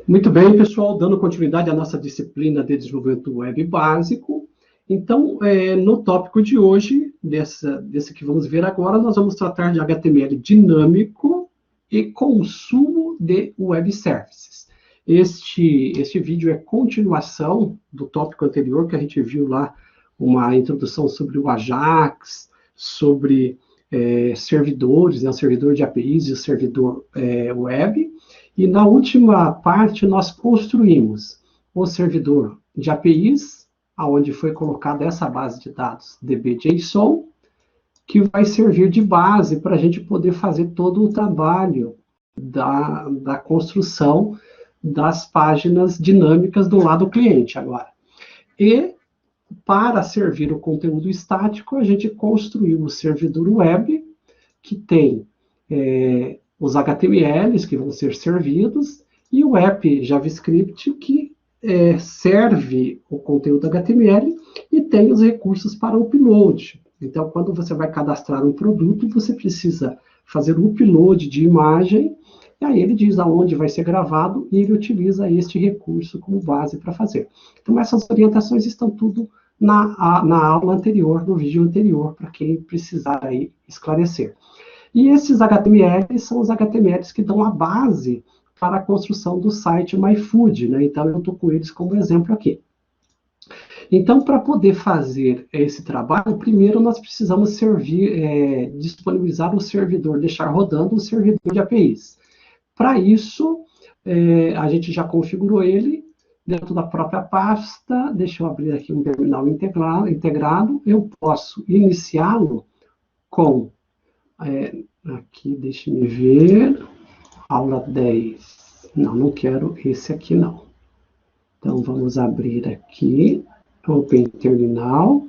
Muito bem, pessoal, dando continuidade à nossa disciplina de desenvolvimento web básico. Então, no tópico de hoje, desse que vamos ver agora, nós vamos tratar de HTML dinâmico e consumo de web services. Este vídeo é continuação do tópico anterior, que a gente viu lá uma introdução sobre o Ajax, sobre servidores, né, o servidor de APIs e o servidor web. E na última parte, nós construímos o servidor de APIs, onde foi colocada essa base de dados DB-JSON, que vai servir de base para a gente poder fazer todo o trabalho da construção das páginas dinâmicas do lado do cliente agora. E, para servir o conteúdo estático, a gente construiu o servidor web, que tem os HTMLs que vão ser servidos, e o app JavaScript que serve o conteúdo HTML e tem os recursos para upload. Então, quando você vai cadastrar um produto, você precisa fazer o upload de imagem, e aí ele diz aonde vai ser gravado, e ele utiliza este recurso como base para fazer. Então, essas orientações estão tudo na aula anterior, no vídeo anterior, para quem precisar aí esclarecer. E esses HTMLs são os HTMLs que dão a base para a construção do site MyFood, né? Então, eu estou com eles como exemplo aqui. Então, para poder fazer esse trabalho, primeiro nós precisamos disponibilizar o servidor, deixar rodando o servidor de APIs. Para isso, a gente já configurou ele dentro da própria pasta. Deixa eu abrir aqui um terminal integrado. Eu posso iniciá-lo com... aqui, deixe-me ver, aula 10, não quero esse aqui não. Então, vamos abrir aqui, Open Terminal,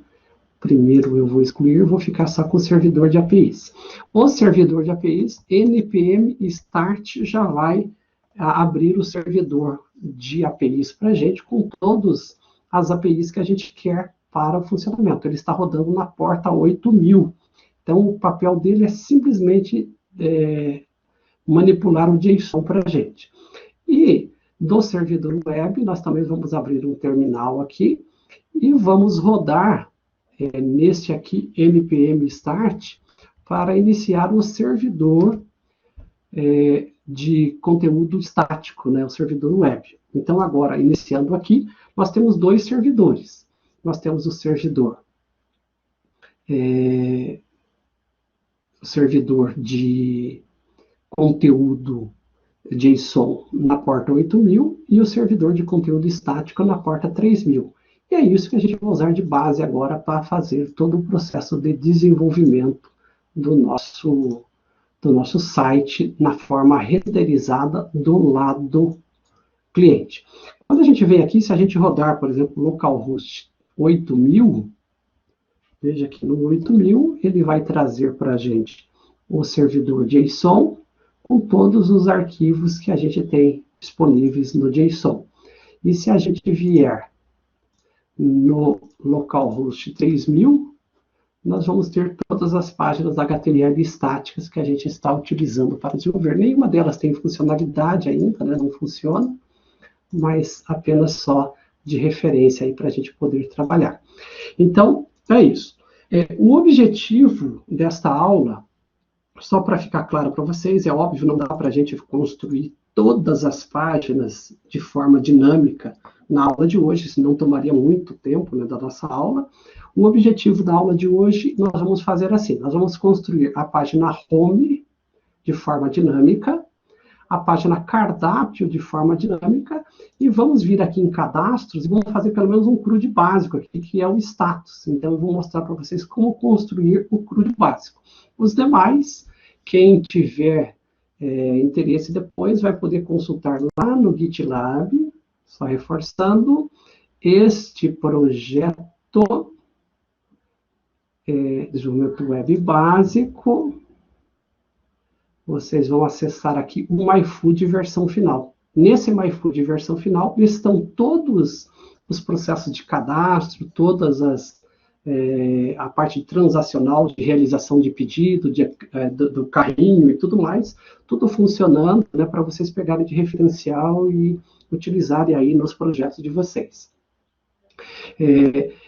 primeiro eu vou excluir, vou ficar só com o servidor de APIs. O servidor de APIs, npm start, já vai abrir o servidor de APIs para a gente, com todas as APIs que a gente quer para o funcionamento. Ele está rodando na porta 8000. Então, o papel dele é simplesmente manipular o JSON para a gente. E do servidor web, nós também vamos abrir um terminal aqui e vamos rodar neste aqui, npm start, para iniciar o servidor de conteúdo estático, né, o servidor web. Então, agora, iniciando aqui, nós temos dois servidores. Nós temos o servidor de conteúdo JSON na porta 8000 e o servidor de conteúdo estático na porta 3000. E é isso que a gente vai usar de base agora para fazer todo o processo de desenvolvimento do nosso site na forma renderizada do lado cliente. Quando a gente vem aqui, se a gente rodar, por exemplo, localhost 8000, veja que no 8000 ele vai trazer para a gente o servidor JSON com todos os arquivos que a gente tem disponíveis no JSON. E se a gente vier no localhost 3000, nós vamos ter todas as páginas HTML estáticas que a gente está utilizando para desenvolver. Nenhuma delas tem funcionalidade ainda, né? Não funciona, mas apenas só de referência aí para a gente poder trabalhar. Então, é isso. O objetivo desta aula, só para ficar claro para vocês, é óbvio, não dá para a gente construir todas as páginas de forma dinâmica na aula de hoje, senão tomaria muito tempo, né, da nossa aula. O objetivo da aula de hoje, nós vamos fazer assim, nós vamos construir a página home de forma dinâmica, a página cardápio de forma dinâmica, e vamos vir aqui em cadastros e vamos fazer pelo menos um CRUD básico aqui, que é o status. Então, eu vou mostrar para vocês como construir o CRUD básico. Os demais, quem tiver interesse depois, vai poder consultar lá no GitLab, só reforçando, este projeto desenvolvimento web básico. Vocês vão acessar aqui o MyFood versão final. Nesse MyFood versão final, estão todos os processos de cadastro, todas as a parte transacional de realização de pedido, do carrinho e tudo mais, tudo funcionando, né, para vocês pegarem de referencial e utilizarem aí nos projetos de vocês.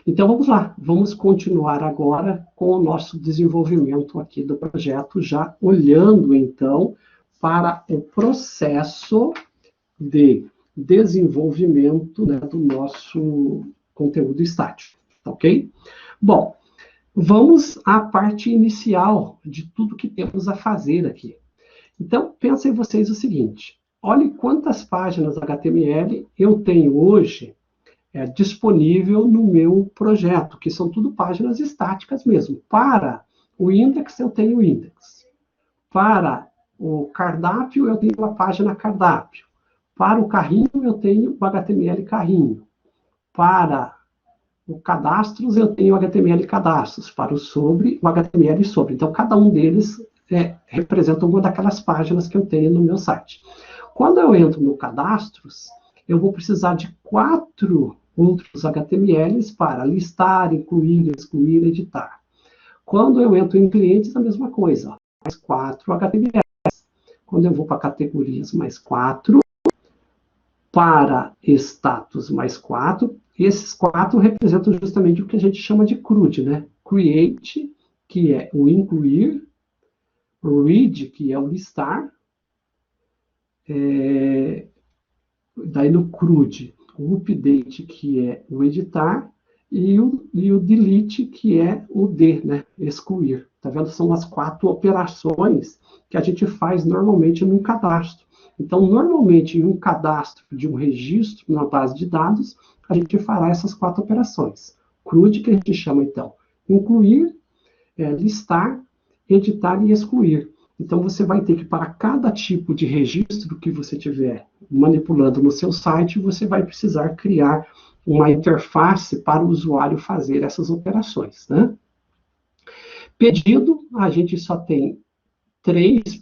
Então, vamos lá, vamos continuar agora com o nosso desenvolvimento aqui do projeto, já olhando, então, para o processo de desenvolvimento, né, do nosso conteúdo estático, ok? Bom, vamos à parte inicial de tudo que temos a fazer aqui. Então, pensem vocês o seguinte, olhem quantas páginas HTML eu tenho hoje disponível no meu projeto, que são tudo páginas estáticas mesmo. Para o index, eu tenho o index. Para o cardápio, eu tenho a página cardápio. Para o carrinho, eu tenho o HTML carrinho. Para o cadastros, eu tenho o HTML cadastros. Para o sobre, o HTML sobre. Então, cada um deles representa uma daquelas páginas que eu tenho no meu site. Quando eu entro no cadastros, eu vou precisar de 4 outros HTMLs para listar, incluir, excluir, editar. Quando eu entro em clientes, a mesma coisa. Mais 4 HTMLs. Quando eu vou para categorias, mais 4. Para status, mais 4. Esses 4 representam justamente o que a gente chama de CRUD, né? Create, que é o incluir. Read, que é o listar. Daí no CRUD, o update, que é o editar, e o delete, que é o né? Excluir. Tá vendo? São as 4 operações que a gente faz normalmente num cadastro. Então, normalmente, em um cadastro de um registro na base de dados, a gente fará essas 4 operações. CRUD, que a gente chama, então, incluir, listar, editar e excluir. Então, você vai ter que, para cada tipo de registro que você tiver manipulando no seu site, você vai precisar criar uma interface para o usuário fazer essas operações, né? Pedido, a gente só tem 2,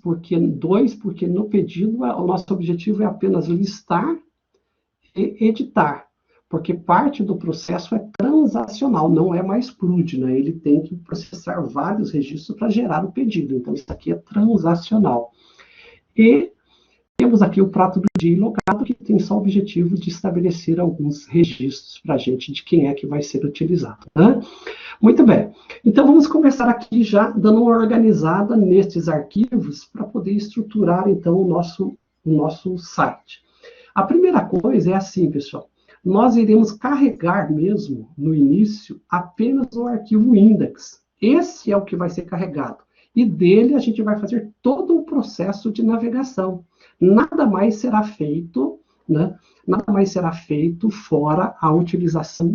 porque no pedido o nosso objetivo é apenas listar e editar, porque parte do processo é transacional, não é mais CRUD, né? Ele tem que processar vários registros para gerar o pedido, então isso aqui é transacional. E temos aqui o prato do dia logado, que tem só o objetivo de estabelecer alguns registros para a gente de quem é que vai ser utilizado, né? Muito bem, então vamos começar aqui já dando uma organizada nestes arquivos para poder estruturar então o nosso site. A primeira coisa é assim, pessoal, nós iremos carregar mesmo no início apenas o arquivo index. Esse é o que vai ser carregado. E dele a gente vai fazer todo o processo de navegação. Nada mais será feito, né? Nada mais será feito fora a utilização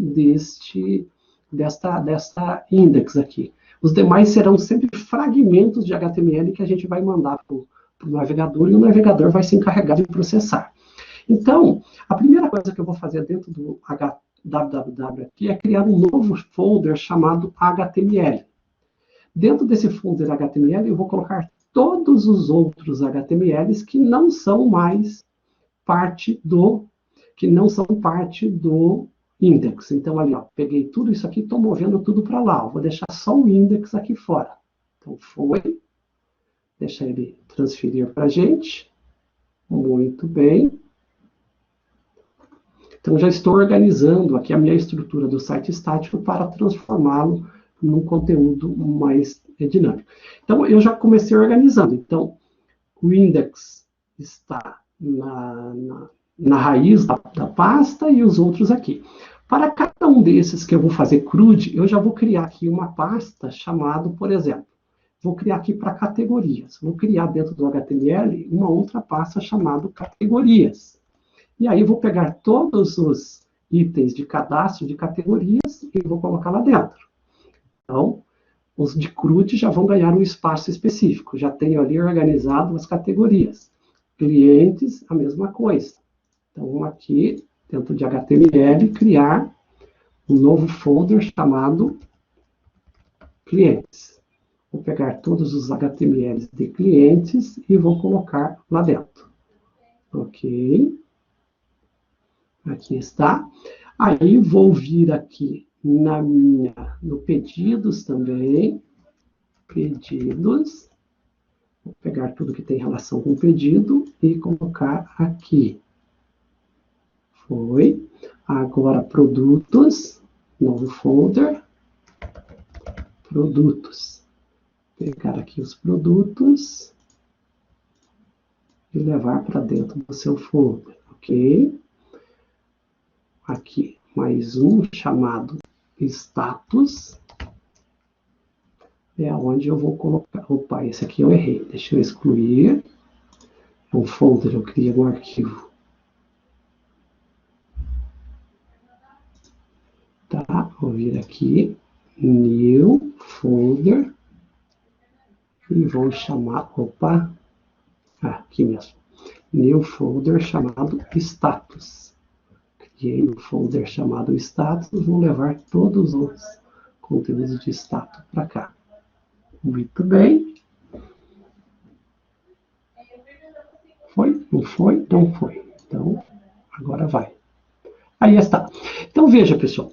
desta index aqui. Os demais serão sempre fragmentos de HTML que a gente vai mandar para o navegador e o navegador vai se encarregar de processar. Então, a primeira coisa que eu vou fazer dentro do www aqui é criar um novo folder chamado HTML. Dentro desse folder HTML, eu vou colocar todos os outros HTMLs que não são mais parte do index. Então, ali, ó, peguei tudo isso aqui, estou movendo tudo para lá. Vou deixar só o index aqui fora. Então, deixa ele transferir para a gente. Muito bem. Então, já estou organizando aqui a minha estrutura do site estático para transformá-lo num conteúdo mais dinâmico. Então, eu já comecei organizando. Então, o index está na raiz da pasta e os outros aqui. Para cada um desses que eu vou fazer CRUD, eu já vou criar aqui uma pasta chamada, por exemplo, vou criar aqui para categorias. Vou criar dentro do HTML uma outra pasta chamada categorias. E aí vou pegar todos os itens de cadastro de categorias e vou colocar lá dentro. Então, os de CRUD já vão ganhar um espaço específico. Já tenho ali organizado as categorias. Clientes, a mesma coisa. Então, aqui, dentro de HTML, criar um novo folder chamado clientes. Vou pegar todos os HTMLs de clientes e vou colocar lá dentro. Ok. Aqui está. Aí, vou vir aqui no pedidos também, pedidos, vou pegar tudo que tem relação com pedido e colocar aqui. Foi. Agora, produtos, novo folder, produtos. Vou pegar aqui os produtos e levar para dentro do seu folder, ok? Aqui, mais um chamado status. É onde eu vou colocar... Opa, esse aqui eu errei. Deixa eu excluir. É um folder, eu criei um arquivo. Tá, vou vir aqui. New folder. E vou chamar... Opa. Aqui mesmo. New folder chamado status. Criei um folder chamado status. Vou levar todos os conteúdos de status para cá. Muito bem. Foi? Não foi? Não foi. Então, agora vai. Aí está. Então, veja, pessoal.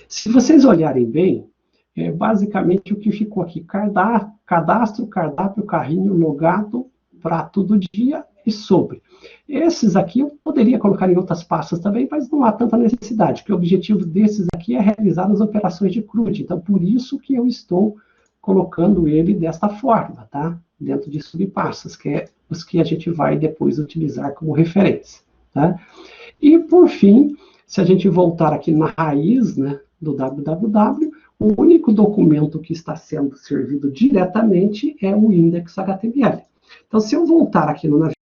Se vocês olharem bem, basicamente o que ficou aqui, cadastro, cardápio, carrinho, logado, prato do dia e sobre. Esses aqui eu poderia colocar em outras pastas também, mas não há tanta necessidade, porque o objetivo desses aqui é realizar as operações de CRUD. Então, por isso que eu estou colocando ele desta forma, tá? Dentro de subpastas, que é os que a gente vai depois utilizar como referência, tá? E, por fim, se a gente voltar aqui na raiz, né, do www, o único documento que está sendo servido diretamente é o index.html. Então, se eu voltar aqui no navegador,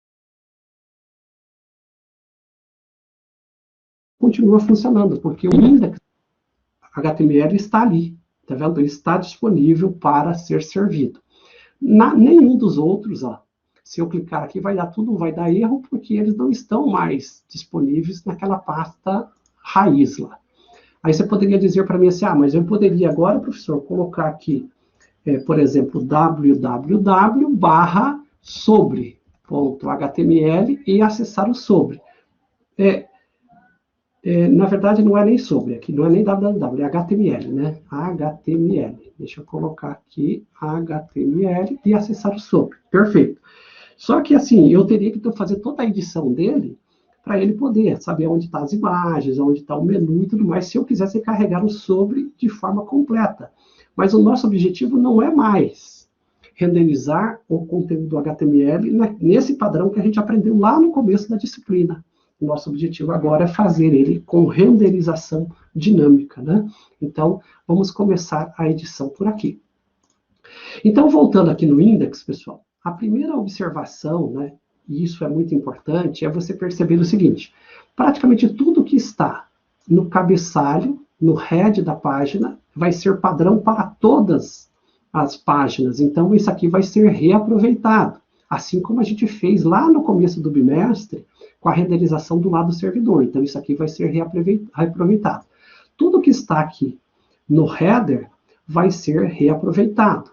continua funcionando, porque o index.html está ali, tá vendo? Ele está disponível para ser servido. Nenhum dos outros, ó, se eu clicar aqui, vai dar erro, porque eles não estão mais disponíveis naquela pasta raiz lá. Aí você poderia dizer para mim assim, mas eu poderia agora, professor, colocar aqui, por exemplo, www/sobre.html e acessar o sobre. Na verdade, não é nem sobre, aqui não é nem www, é HTML, né? HTML. Deixa eu colocar aqui HTML e acessar o sobre. Perfeito. Só que, assim, eu teria que fazer toda a edição dele para ele poder saber onde estão as imagens, onde está o menu e tudo mais, se eu quisesse carregar o sobre de forma completa. Mas o nosso objetivo não é mais renderizar o conteúdo do HTML nesse padrão que a gente aprendeu lá no começo da disciplina. O nosso objetivo agora é fazer ele com renderização dinâmica, né? Então, vamos começar a edição por aqui. Então, voltando aqui no index, pessoal, a primeira observação, né, e isso é muito importante, é você perceber o seguinte: praticamente tudo que está no cabeçalho, no head da página, vai ser padrão para todas as páginas. Então, isso aqui vai ser reaproveitado, assim como a gente fez lá no começo do bimestre, com a renderização do lado do servidor. Então, isso aqui vai ser reaproveitado. Tudo que está aqui no header vai ser reaproveitado,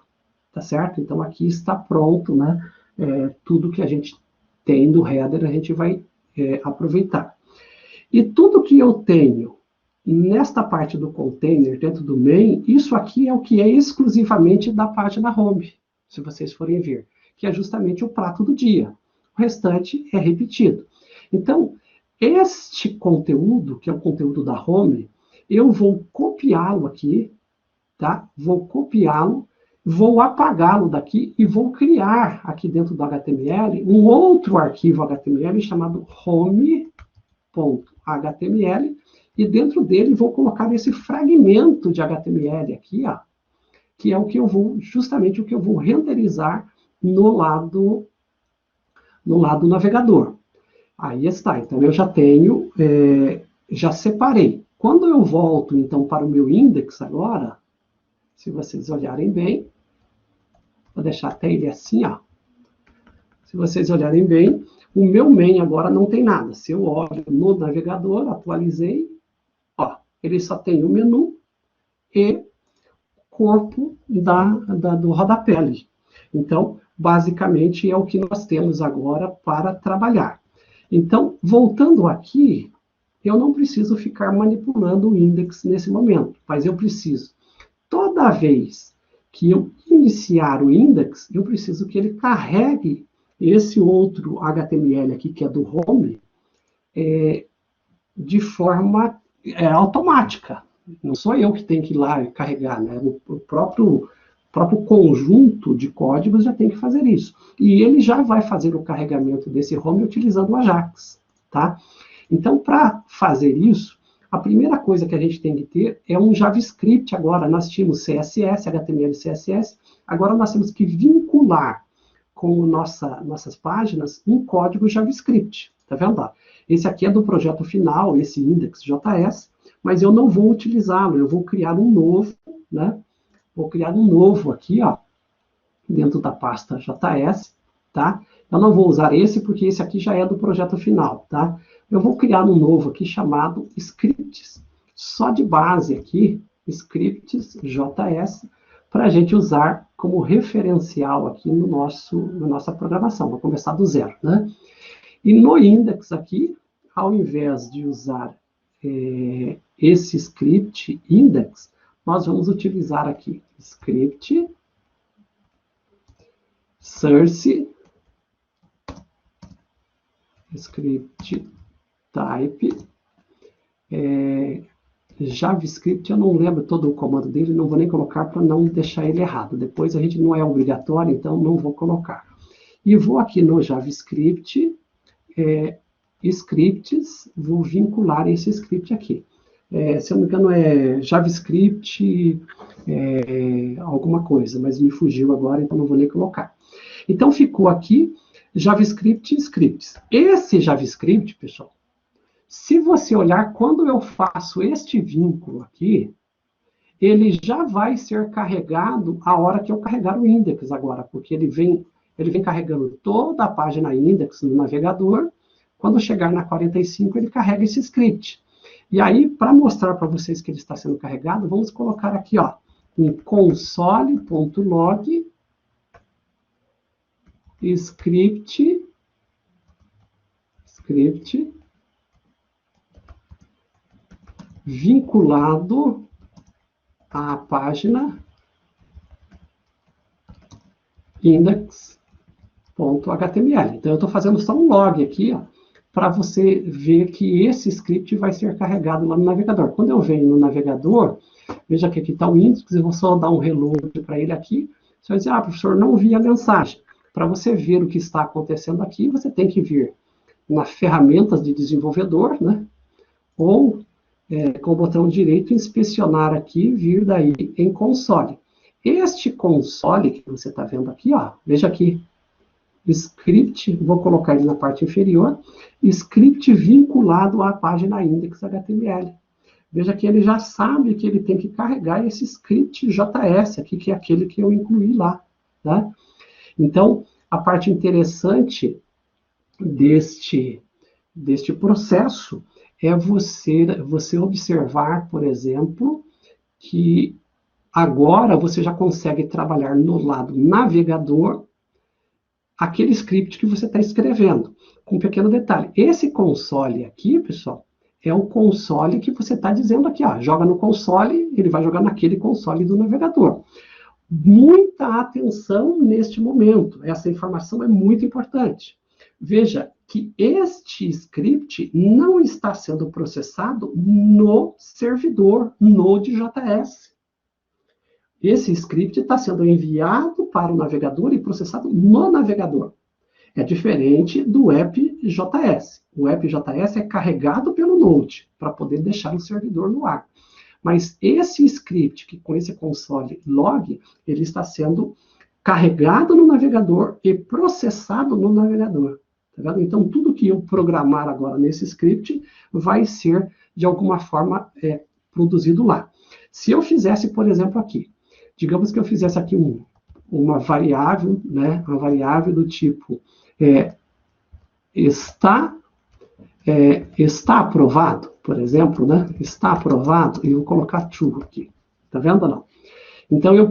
tá certo? Então, aqui está pronto, né? Tudo que a gente tem no header, a gente vai aproveitar. E tudo que eu tenho nesta parte do container, dentro do main, isso aqui é o que é exclusivamente da página home, se vocês forem ver, que é justamente o prato do dia. O restante é repetido. Então, este conteúdo, que é o conteúdo da home, eu vou copiá-lo aqui, tá? Vou copiá-lo, vou apagá-lo daqui e vou criar aqui dentro do HTML um outro arquivo HTML chamado home.html e dentro dele vou colocar esse fragmento de HTML aqui, ó, que é o que eu vou, justamente o que eu vou renderizar no lado navegador. Aí está, então eu já tenho, já separei. Quando eu volto, então, para o meu index agora, se vocês olharem bem, vou deixar até ele assim, ó. Se vocês olharem bem, o meu main agora não tem nada. Se eu olho no navegador, atualizei, ó, ele só tem o menu e corpo do rodapé ali. Então, basicamente, é o que nós temos agora para trabalhar. Então, voltando aqui, eu não preciso ficar manipulando o index nesse momento, mas eu preciso, toda vez que eu iniciar o index, eu preciso que ele carregue esse outro HTML aqui, que é do home, de forma automática. Não sou eu que tenho que ir lá e carregar, né? O próprio conjunto de códigos já tem que fazer isso. E ele já vai fazer o carregamento desse home utilizando o Ajax, tá? Então, para fazer isso, a primeira coisa que a gente tem que ter é um JavaScript agora. Nós tínhamos CSS, HTML e CSS, agora nós temos que vincular com nossas páginas um código JavaScript. Tá vendo? Esse aqui é do projeto final, esse index.js, mas eu não vou utilizá-lo, eu vou criar um novo, né? Vou criar um novo aqui, ó, dentro da pasta JS, tá? Eu não vou usar esse, porque esse aqui já é do projeto final, tá? Eu vou criar um novo aqui chamado scripts, só de base aqui, scripts.js, para a gente usar como referencial aqui na nossa programação. Vou começar do zero, né? E no index aqui, ao invés de usar esse script index, nós vamos utilizar aqui script source script type JavaScript, eu não lembro todo o comando dele, não vou nem colocar para não deixar ele errado. Depois a gente não é obrigatório, então não vou colocar. E vou aqui no JavaScript, scripts, vou vincular esse script aqui. Se eu não me engano é JavaScript alguma coisa, mas me fugiu agora, então não vou nem colocar. Então ficou aqui JavaScript scripts. Esse JavaScript, pessoal, se você olhar, quando eu faço este vínculo aqui, ele já vai ser carregado a hora que eu carregar o index agora, porque ele vem carregando toda a página index no navegador. Quando chegar na 45, ele carrega esse script. E aí, para mostrar para vocês que ele está sendo carregado, vamos colocar aqui, ó, um console.log script vinculado à página index.html. Então, eu estou fazendo só um log aqui, ó, para você ver que esse script vai ser carregado lá no navegador. Quando eu venho no navegador, veja que aqui está o index, eu vou só dar um reload para ele aqui. Você vai dizer, professor, não vi a mensagem. Para você ver o que está acontecendo aqui, você tem que vir nas ferramentas de desenvolvedor, né? Ou com o botão direito, inspecionar aqui, vir daí em console. Este console que você está vendo aqui, ó, veja aqui, script, vou colocar ele na parte inferior, script vinculado à página index.html. Veja que ele já sabe que ele tem que carregar esse script JS aqui, que é aquele que eu incluí lá, tá? Então, a parte interessante deste processo é você observar, por exemplo, que agora você já consegue trabalhar no lado navegador aquele script que você está escrevendo. Com um pequeno detalhe. Esse console aqui, pessoal, é o console que você está dizendo aqui, ó, joga no console, ele vai jogar naquele console do navegador. Muita atenção neste momento. Essa informação é muito importante. Veja que este script não está sendo processado no servidor Node.js. Esse script está sendo enviado para o navegador e processado no navegador. É diferente do app.js. O app.js é carregado pelo Node para poder deixar o servidor no ar. Mas esse script, que com esse console log, ele está sendo carregado no navegador e processado no navegador. Tá vendo? Então, tudo que eu programar agora nesse script vai ser, de alguma forma, produzido lá. Se eu fizesse, por exemplo, aqui, digamos que eu fizesse aqui uma variável, né, uma variável do tipo está aprovado, por exemplo, né, está aprovado, e eu vou colocar true aqui. Tá vendo ou não? Então, eu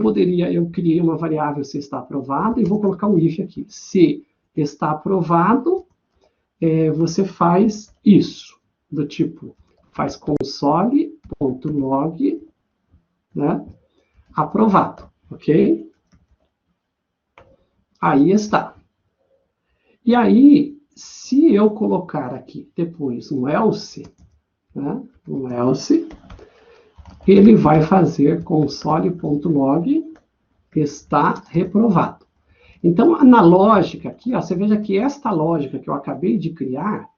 criei uma variável se está aprovado, e vou colocar um if aqui. Se está aprovado, você faz isso, do tipo, faz console.log, né, aprovado, ok? Aí está. E aí, se eu colocar aqui depois um else, né, ele vai fazer console.log está reprovado. Então, na lógica aqui, ó, você veja que esta lógica que eu acabei de criar,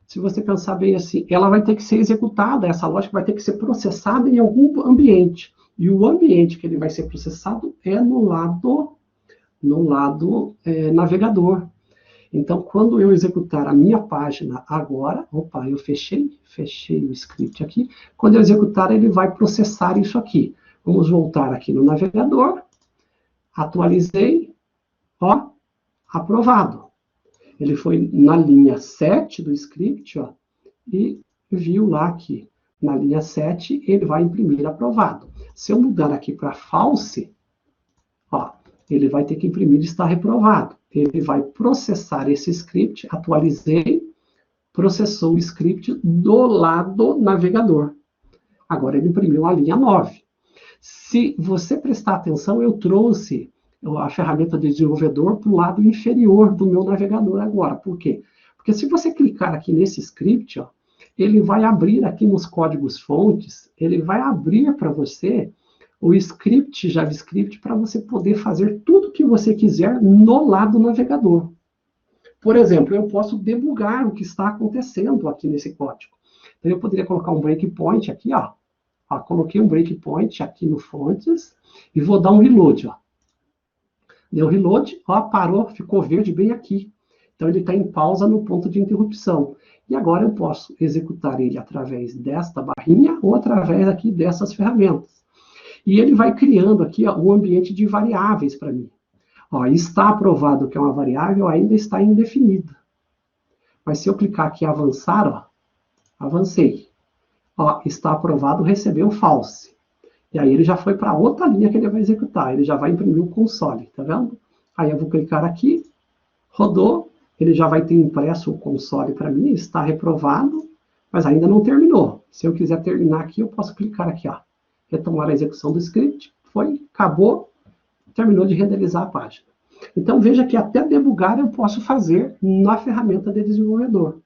se você pensar bem assim, ela vai ter que ser executada, essa lógica vai ter que ser processada em algum ambiente. E o ambiente que ele vai ser processado é no lado navegador. Então, quando eu executar a minha página agora, opa, eu fechei o script aqui. Quando eu executar, ele vai processar isso aqui. Vamos voltar aqui no navegador. Atualizei, ó, aprovado. Ele foi na linha 7 do script, ó, e viu lá que na linha 7 ele vai imprimir aprovado. Se eu mudar aqui para false, ó, ele vai ter que imprimir está reprovado. Ele vai processar esse script, atualizei, processou o script do lado navegador. Agora ele imprimiu a linha 9. Se você prestar atenção, eu trouxe a ferramenta de desenvolvedor para o lado inferior do meu navegador agora. Por quê? Porque se você clicar aqui nesse script, ó, ele vai abrir aqui nos códigos fontes, ele vai abrir para você o script JavaScript para você poder fazer tudo que você quiser no lado navegador. Por exemplo, eu posso debugar o que está acontecendo aqui nesse código. Então, eu poderia colocar um breakpoint aqui, ó. Coloquei um breakpoint aqui no fontes e vou dar um reload, ó. Deu reload, ó, parou, ficou verde bem aqui. Então, ele está em pausa no ponto de interrupção. E agora eu posso executar ele através desta barrinha ou através aqui dessas ferramentas. E ele vai criando aqui, ó, um ambiente de variáveis para mim. Ó, está aprovado que é uma variável, ainda está indefinida. Mas se eu clicar aqui em avançar, ó, avancei. Ó, está aprovado, recebeu false. E aí ele já foi para outra linha que ele vai executar. Ele já vai imprimir o console, tá vendo? Aí eu vou clicar aqui, rodou, ele já vai ter impresso o console para mim, está reprovado, mas ainda não terminou. Se eu quiser terminar aqui, eu posso clicar aqui, ó. Retomar a execução do script, foi, acabou, terminou de renderizar a página. Então, veja que até debugar eu posso fazer na ferramenta de desenvolvedor,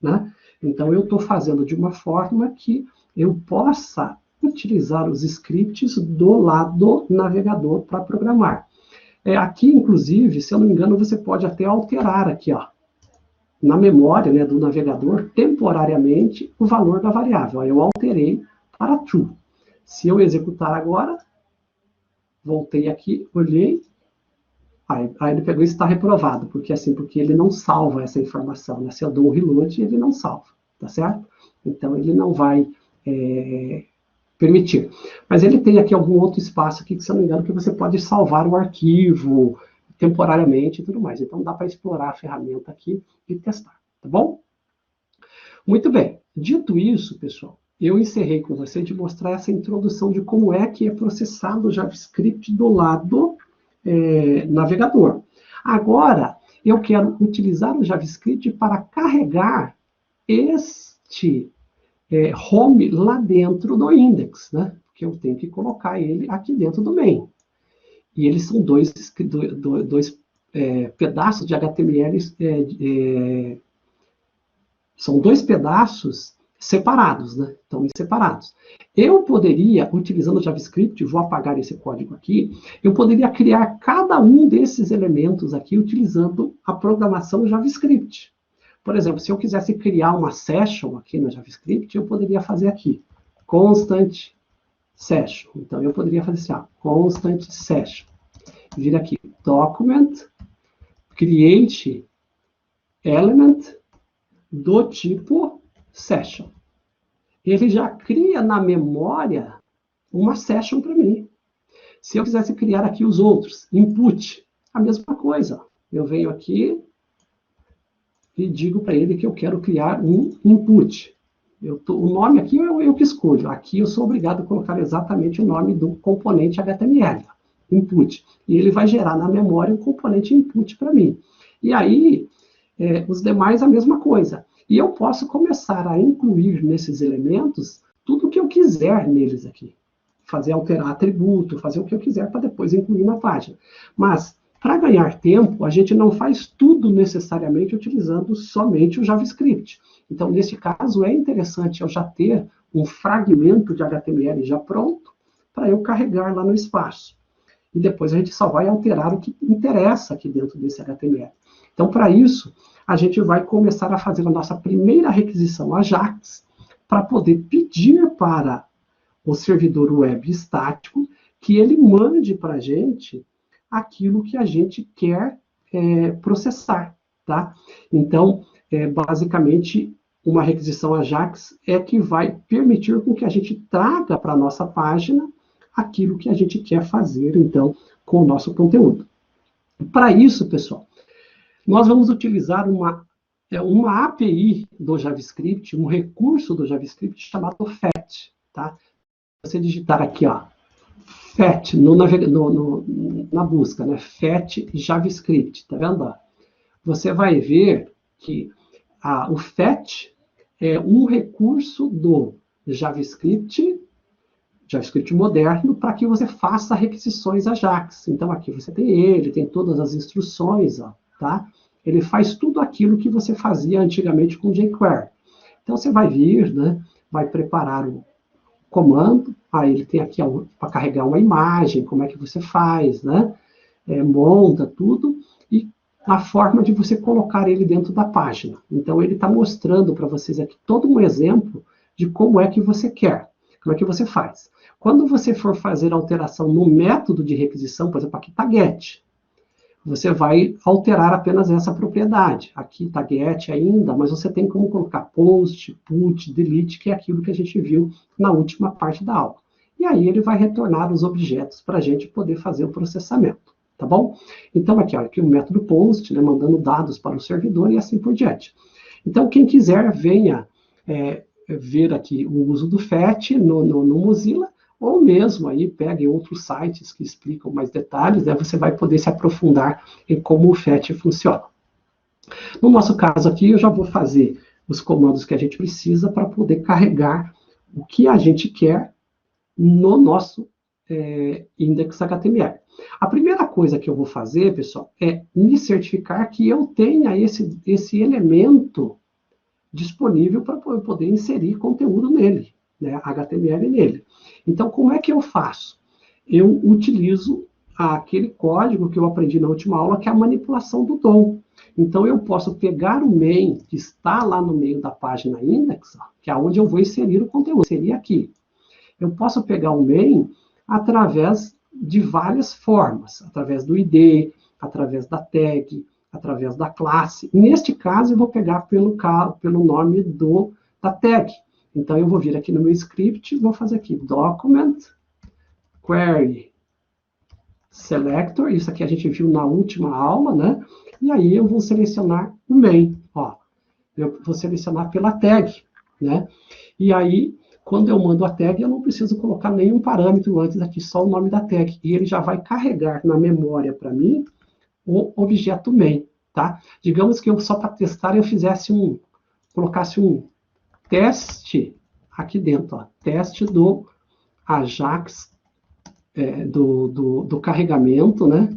né? Então, eu estou fazendo de uma forma que eu possa utilizar os scripts do lado navegador para programar. Aqui, inclusive, se eu não me engano, você pode até alterar aqui, ó, na memória, né, do navegador, temporariamente, o valor da variável. Eu alterei para true. Se eu executar agora, voltei aqui, olhei, aí ele pegou e está reprovado, porque ele não salva essa informação, né? Se eu dou um reload, ele não salva, tá certo? Então, ele não vai permitir. Mas ele tem aqui algum outro espaço aqui, que se eu não me engano, que você pode salvar o arquivo temporariamente e tudo mais. Então, dá para explorar a ferramenta aqui e testar, tá bom? Muito bem. Dito isso, pessoal, eu encerrei com você de mostrar essa introdução de como é que é processado o JavaScript do lado navegador. Agora, eu quero utilizar o JavaScript para carregar este home lá dentro do index, né? Porque eu tenho que colocar ele aqui dentro do main. E eles são dois pedaços de HTML, são dois pedaços separados, né? Estão separados. Eu poderia, utilizando o JavaScript, vou apagar esse código aqui, eu poderia criar cada um desses elementos aqui utilizando a programação JavaScript. Por exemplo, se eu quisesse criar uma session aqui no JavaScript, eu poderia fazer aqui, constant session. Então, eu poderia fazer assim, ó, constant session. Vir aqui, document, create element do tipo session. Ele já cria na memória uma session para mim. Se eu quisesse criar aqui os outros, input, a mesma coisa. Eu venho aqui e digo para ele que eu quero criar um input. O nome aqui eu que escolho. Aqui eu sou obrigado a colocar exatamente o nome do componente HTML, input. E ele vai gerar na memória um componente input para mim. E aí, os demais a mesma coisa. E eu posso começar a incluir nesses elementos tudo o que eu quiser neles aqui. Fazer alterar atributo, fazer o que eu quiser para depois incluir na página. Mas, para ganhar tempo, a gente não faz tudo necessariamente utilizando somente o JavaScript. Então, nesse caso, é interessante eu já ter um fragmento de HTML já pronto para eu carregar lá no espaço. E depois a gente só vai alterar o que interessa aqui dentro desse HTML. Então, para isso, a gente vai começar a fazer a nossa primeira requisição AJAX para poder pedir para o servidor web estático que ele mande para a gente aquilo que a gente quer processar, tá? Então, basicamente, uma requisição AJAX é que vai permitir com que a gente traga para a nossa página aquilo que a gente quer fazer, então, com o nosso conteúdo. Para isso, pessoal, nós vamos utilizar uma API do JavaScript, um recurso do JavaScript chamado FET, tá? Se você digitar aqui, ó, FET, na busca, né? FET JavaScript, tá vendo? Você vai ver que o FET é um recurso do JavaScript moderno, para que você faça requisições AJAX. Então, aqui você tem ele, tem todas as instruções, ó, tá? Ele faz tudo aquilo que você fazia antigamente com jQuery. Então, você vai vir, né? Vai preparar o comando, aí ele tem aqui para carregar uma imagem, como é que você faz, né? Monta tudo, e a forma de você colocar ele dentro da página. Então, ele está mostrando para vocês aqui todo um exemplo de como é que você quer, como é que você faz. Quando você for fazer alteração no método de requisição, por exemplo, aqui está get, você vai alterar apenas essa propriedade. Aqui está get ainda, mas você tem como colocar post, put, delete, que é aquilo que a gente viu na última parte da aula. E aí ele vai retornar os objetos para a gente poder fazer o processamento, tá bom? Então aqui, ó, aqui o método post, né, mandando dados para o servidor e assim por diante. Então quem quiser, venha ver aqui o uso do FET no Mozilla, ou mesmo aí pegue outros sites que explicam mais detalhes, né, você vai poder se aprofundar em como o FET funciona. No nosso caso aqui, eu já vou fazer os comandos que a gente precisa para poder carregar o que a gente quer no nosso index.html. A primeira coisa que eu vou fazer, pessoal, é me certificar que eu tenha esse elemento disponível para eu poder inserir conteúdo nele, né, HTML nele. Então, como é que eu faço? Eu utilizo aquele código que eu aprendi na última aula, que é a manipulação do DOM. Então, eu posso pegar o main, que está lá no meio da página index, que é onde eu vou inserir o conteúdo, seria aqui. Eu posso pegar o main através de várias formas, através do ID, através da tag, através da classe. Neste caso, eu vou pegar pelo nome da tag. Então, eu vou vir aqui no meu script, vou fazer aqui, document, query, selector, isso aqui a gente viu na última aula, né? E aí eu vou selecionar o main, ó. Eu vou selecionar pela tag, né? E aí, quando eu mando a tag, eu não preciso colocar nenhum parâmetro antes aqui, só o nome da tag. E ele já vai carregar na memória para mim o objeto main, tá? Digamos que eu, só para testar, eu colocasse um teste aqui dentro, ó, teste do AJAX, do carregamento, né,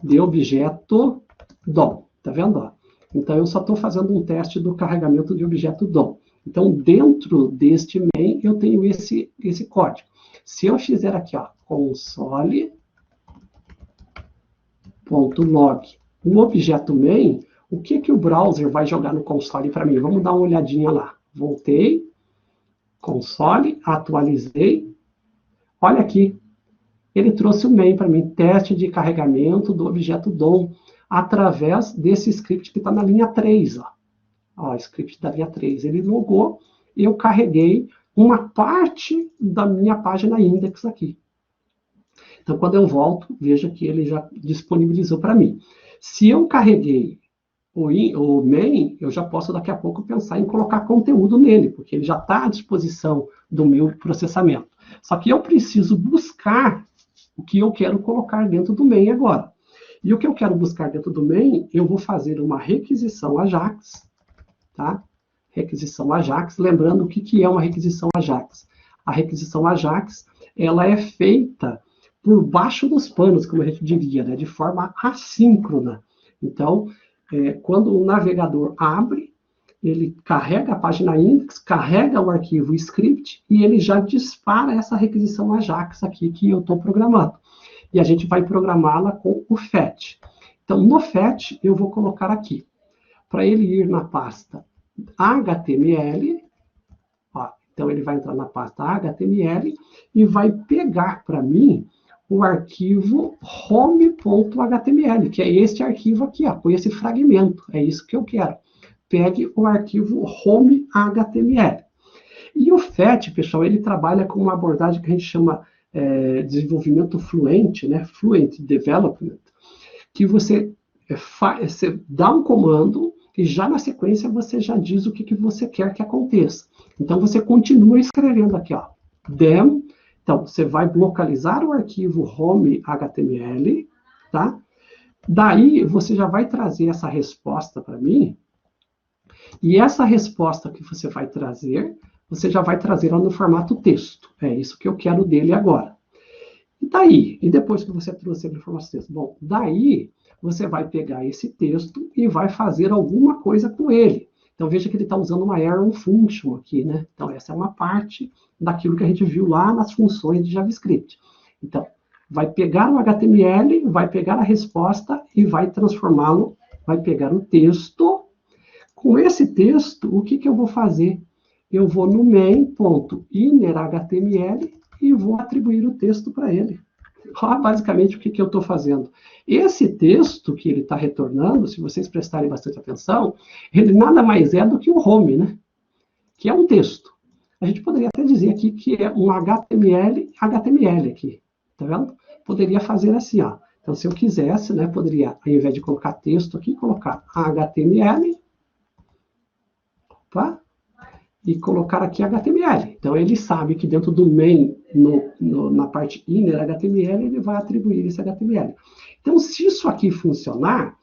de objeto DOM, tá vendo? Ó? Então, eu só estou fazendo um teste do carregamento de objeto DOM. Então, dentro deste main, eu tenho esse código. Se eu fizer aqui, ó, console.log, o objeto main, o que o browser vai jogar no console para mim? Vamos dar uma olhadinha lá. Voltei, console, atualizei. Olha aqui, ele trouxe o main para mim, teste de carregamento do objeto DOM, através desse script que está na linha 3. Ó, script da linha 3. Ele logou, eu carreguei uma parte da minha página index aqui. Então, quando eu volto, veja que ele já disponibilizou para mim. Se eu carreguei o main, eu já posso daqui a pouco pensar em colocar conteúdo nele, porque ele já está à disposição do meu processamento. Só que eu preciso buscar o que eu quero colocar dentro do main agora. E o que eu quero buscar dentro do main, eu vou fazer uma requisição AJAX, tá? requisição AJAX. Lembrando o que é uma requisição AJAX. A requisição AJAX, ela é feita por baixo dos panos, como a gente diria, né, de forma assíncrona. Então, quando o navegador abre, ele carrega a página index, carrega o arquivo script e ele já dispara essa requisição AJAX aqui que eu estou programando. E a gente vai programá-la com o FET. Então, no FET, eu vou colocar aqui, para ele ir na pasta HTML, ó, então ele vai entrar na pasta HTML e vai pegar para mim o arquivo home.html, que é este arquivo aqui, ó, com esse fragmento, é isso que eu quero. Pegue o arquivo home.html. E o FET, pessoal, ele trabalha com uma abordagem que a gente chama desenvolvimento fluente, né? Fluent Development, que você dá um comando e já na sequência você já diz o que você quer que aconteça. Então você continua escrevendo aqui, ó, dem. Então você vai localizar o arquivo home.html, tá? Daí você já vai trazer essa resposta para mim. E essa resposta que você vai trazer, você já vai trazer ela no formato texto. É isso que eu quero dele agora. E daí, e depois que você trouxe ele no formato texto? Bom, daí você vai pegar esse texto e vai fazer alguma coisa com ele. Então veja que ele está usando uma arrow function aqui, né? Então essa é uma parte daquilo que a gente viu lá nas funções de JavaScript. Então, vai pegar o HTML, vai pegar a resposta e vai transformá-lo, vai pegar o texto. Com esse texto, o que eu vou fazer? Eu vou no main.innerHTML e vou atribuir o texto para ele. Olha basicamente o que eu estou fazendo. Esse texto que ele está retornando, se vocês prestarem bastante atenção, ele nada mais é do que o home, né? Que é um texto. A gente poderia até dizer aqui que é um HTML aqui. Tá vendo? Poderia fazer assim, ó. Então, se eu quisesse, né, poderia, ao invés de colocar texto aqui, colocar HTML, tá? E colocar aqui HTML. Então, ele sabe que dentro do main, na parte inner HTML, ele vai atribuir esse HTML. Então, se isso aqui funcionar,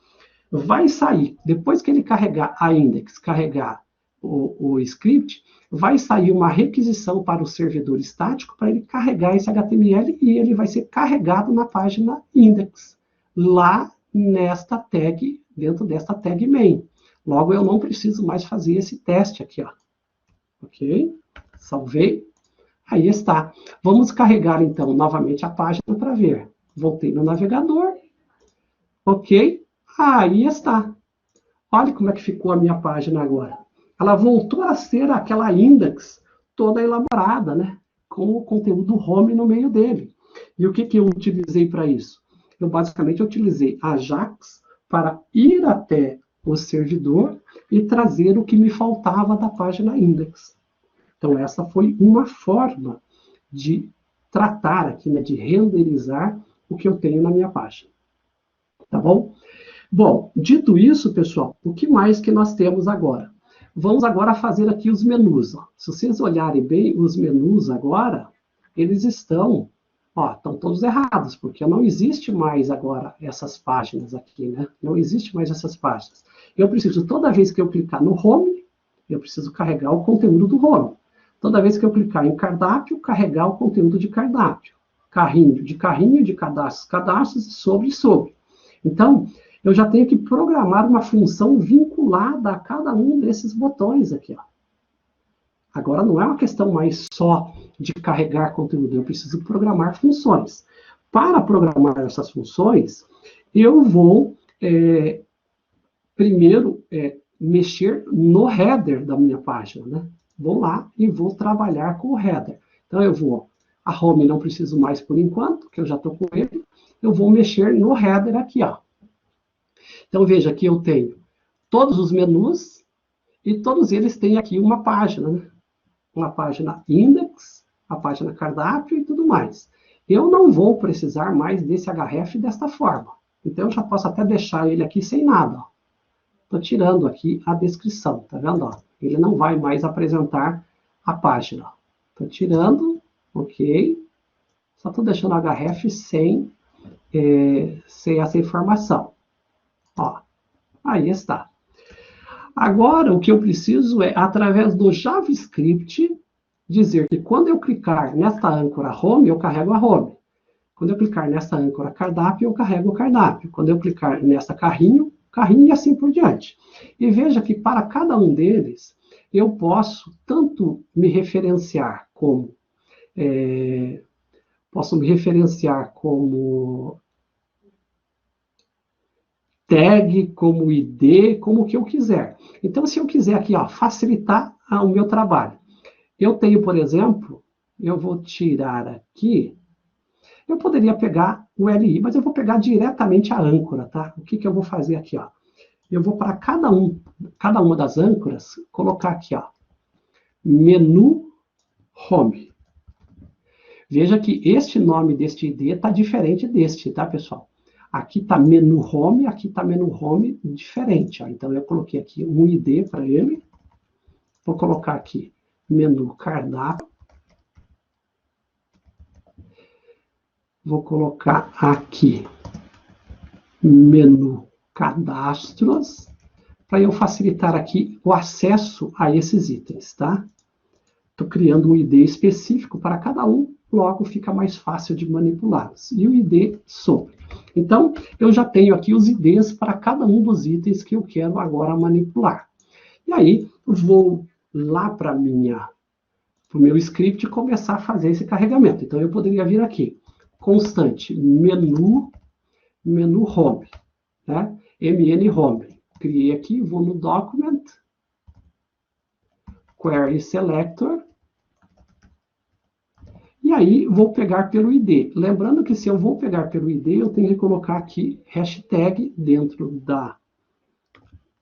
vai sair, depois que ele carregar a index, carregar o script, vai sair uma requisição para o servidor estático para ele carregar esse HTML e ele vai ser carregado na página index, lá nesta tag, dentro desta tag main. Logo, eu não preciso mais fazer esse teste aqui, ó. Ok? Salvei. Aí está. Vamos carregar, então, novamente a página para ver. Voltei no navegador. Ok? Aí está. Olha como é que ficou a minha página agora. Ela voltou a ser aquela index toda elaborada, né? Com o conteúdo home no meio dele. E o que eu utilizei para isso? Eu basicamente utilizei a Ajax para ir até o servidor e trazer o que me faltava da página index. Então, essa foi uma forma de tratar aqui, né, de renderizar o que eu tenho na minha página. Tá bom? Bom, dito isso, pessoal, o que mais que nós temos agora? Vamos agora fazer aqui os menus. Ó. Se vocês olharem bem, os menus agora, eles estão todos errados, porque não existe mais agora essas páginas aqui, né? Não existe mais essas páginas. Eu preciso, toda vez que eu clicar no home, eu preciso carregar o conteúdo do home. Toda vez que eu clicar em cardápio, carregar o conteúdo de cardápio. Carrinho, de cadastros, e sobre. Então, eu já tenho que programar uma função vinculada a cada um desses botões aqui, ó. Agora, não é uma questão mais só de carregar conteúdo, eu preciso programar funções. Para programar essas funções, eu vou, primeiro, mexer no header da minha página, né? Vou lá e vou trabalhar com o header. Então, a home não preciso mais por enquanto, que eu já estou com ele, eu vou mexer no header aqui, ó. Então, veja que eu tenho todos os menus e todos eles têm aqui uma página, né? Uma página index, a página cardápio e tudo mais. Eu não vou precisar mais desse href desta forma. Então, eu já posso até deixar ele aqui sem nada. Estou tirando aqui a descrição, tá vendo? Ó? Ele não vai mais apresentar a página. Estou tirando, ok. Só estou deixando o href sem essa informação. Ó, aí está. Agora, o que eu preciso é, através do JavaScript, dizer que quando eu clicar nesta âncora home, eu carrego a home. Quando eu clicar nesta âncora cardápio, eu carrego o cardápio. Quando eu clicar nesta carrinho, carrinho e assim por diante. E veja que para cada um deles, eu posso tanto me referenciar como tag, como ID, como o que eu quiser. Então, se eu quiser aqui, ó, facilitar o meu trabalho, eu tenho, por exemplo, eu vou tirar aqui, eu poderia pegar o LI, mas eu vou pegar diretamente a âncora, tá? O que eu vou fazer aqui, ó? Eu vou para cada uma das âncoras, colocar aqui, ó, menu home. Veja que este nome deste ID está diferente deste, tá, pessoal? Aqui está menu home, aqui está menu home diferente. Ó. Então, eu coloquei aqui um ID para ele. Vou colocar aqui menu cardápio. Vou colocar aqui menu cadastros, para eu facilitar aqui o acesso a esses itens, tá? Estou criando um ID específico para cada um, logo fica mais fácil de manipulá-los. E o ID sobre. Então, eu já tenho aqui os IDs para cada um dos itens que eu quero agora manipular. E aí, vou lá para o meu script e começar a fazer esse carregamento. Então, eu poderia vir aqui, constante, menu home, né? mn home. Criei aqui, vou no document, query selector, e aí vou pegar pelo ID. Lembrando que se eu vou pegar pelo ID, eu tenho que colocar aqui hashtag dentro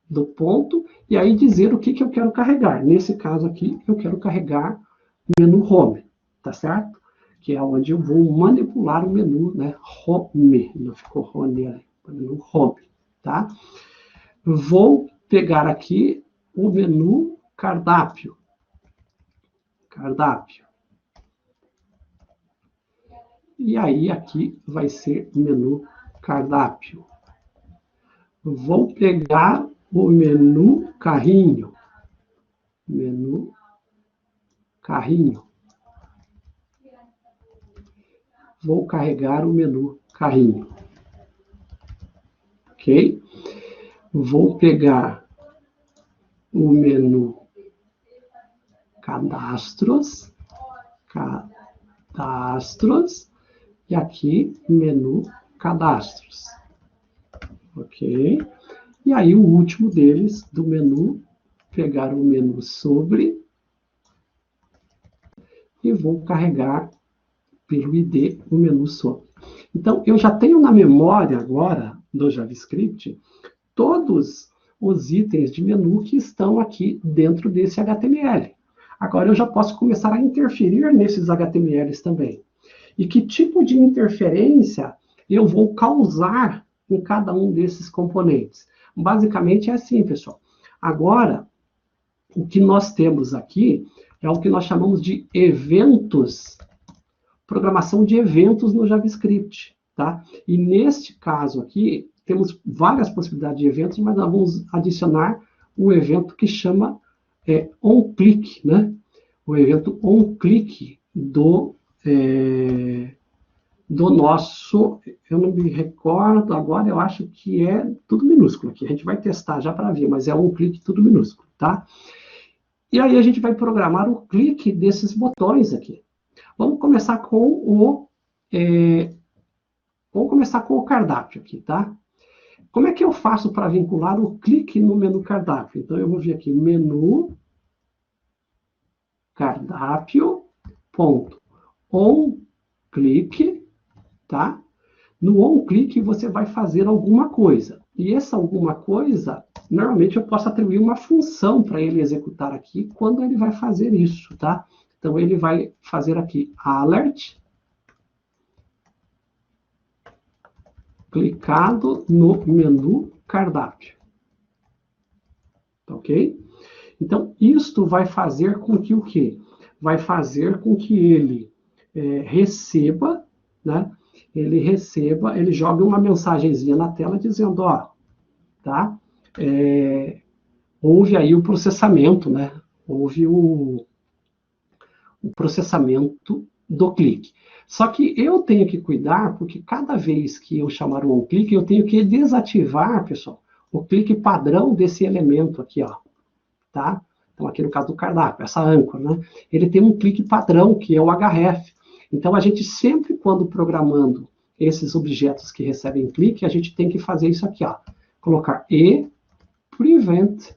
do ponto, e aí dizer o que eu quero carregar. Nesse caso aqui, eu quero carregar o menu home, tá certo? Que é onde eu vou manipular o menu, né? Home, não ficou home ali, menu home, tá? Vou pegar aqui o menu cardápio. E aí, aqui vai ser menu cardápio. Vou pegar o menu carrinho. Vou carregar o menu carrinho. Ok? Vou pegar o menu cadastros. E aqui, menu cadastros. Ok? E aí, o último deles, do menu, pegar o menu sobre e vou carregar pelo ID o menu sobre. Então, eu já tenho na memória agora, do JavaScript, todos os itens de menu que estão aqui dentro desse HTML. Agora, eu já posso começar a interferir nesses HTMLs também. E que tipo de interferência eu vou causar em cada um desses componentes? Basicamente é assim, pessoal. Agora, o que nós temos aqui é o que nós chamamos de eventos, programação de eventos no JavaScript, tá? E neste caso aqui, temos várias possibilidades de eventos, mas nós vamos adicionar o evento que chama onClick, né? O evento onClick do nosso, eu não me recordo agora, eu acho que é tudo minúsculo aqui. A gente vai testar já para ver, mas é onClick tudo minúsculo, tá? E aí a gente vai programar o clique desses botões aqui. Vamos começar com o cardápio aqui, tá? Como é que eu faço para vincular o clique no menu cardápio? Então, eu vou vir aqui, menu cardápio, ponto, onClick, tá? No onClick, você vai fazer alguma coisa. E essa alguma coisa, normalmente eu posso atribuir uma função para ele executar aqui, quando ele vai fazer isso, tá? Então, ele vai fazer aqui, alert, clicado no menu cardápio. Ok? Então, isto vai fazer com que o quê? Vai fazer com que ele receba, né? Ele joga uma mensagenzinha na tela dizendo, ó, tá? houve aí o processamento, né? Houve o processamento do clique. Só que eu tenho que cuidar, porque cada vez que eu chamar o onClick, eu tenho que desativar, pessoal, o clique padrão desse elemento aqui, ó, tá? Então, aqui no caso do cardápio, essa âncora, né? Ele tem um clique padrão, que é o href. Então, a gente sempre, quando programando esses objetos que recebem clique, a gente tem que fazer isso aqui, ó. Colocar e prevent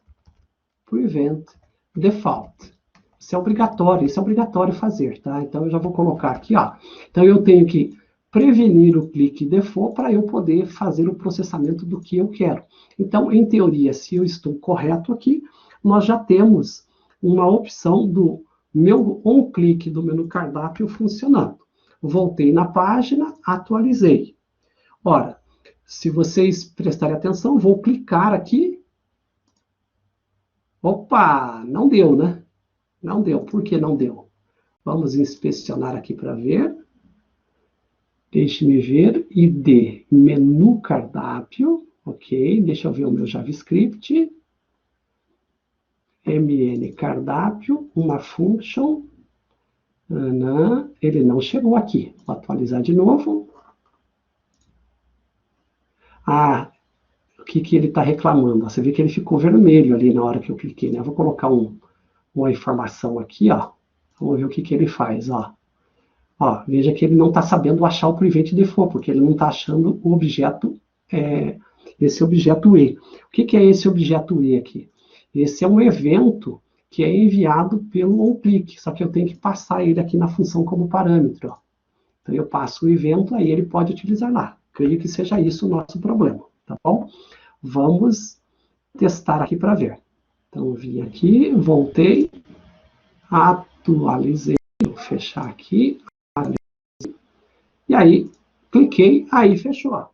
default. Isso é obrigatório fazer, tá? Então, eu já vou colocar aqui, ó. Então, eu tenho que prevenir o clique default para eu poder fazer o processamento do que eu quero. Então, em teoria, se eu estou correto aqui, nós já temos uma opção do meu onClick do menu cardápio funcionando. Voltei na página, atualizei. Ora, se vocês prestarem atenção, vou clicar aqui. Opa, não deu, né? Não deu. Por que não deu? Vamos inspecionar aqui para ver. Deixe-me ver. ID, menu cardápio. Ok, deixa eu ver o meu JavaScript. MN cardápio, uma function. Ele não chegou aqui. Vou atualizar de novo. Ah, o que ele está reclamando? Você vê que ele ficou vermelho ali na hora que eu cliquei, né? Eu vou colocar uma informação aqui, ó. Vamos ver o que ele faz, ó. Ó, veja que ele não está sabendo achar o prevent default, porque ele não está achando o objeto, esse objeto E. O que é esse objeto E aqui? Esse é um evento que é enviado pelo onClick, só que eu tenho que passar ele aqui na função como parâmetro. Ó. Então, eu passo o evento, aí ele pode utilizar lá. Creio que seja isso o nosso problema, tá bom? Vamos testar aqui para ver. Então, vim aqui, voltei, atualizei, vou fechar aqui, e aí, cliquei, aí fechou. Ó.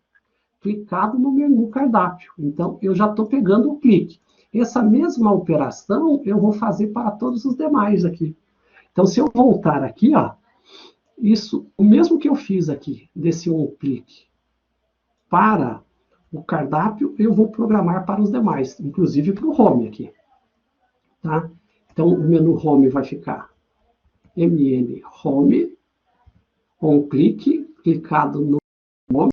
Clicado no menu cardápio. Então, eu já estou pegando o clique. Essa mesma operação eu vou fazer para todos os demais aqui. Então, se eu voltar aqui, ó, isso, o mesmo que eu fiz aqui, desse onClick para o cardápio, eu vou programar para os demais, inclusive para o home aqui. Tá? Então, o menu home vai ficar mn home, onClick, clicado no home.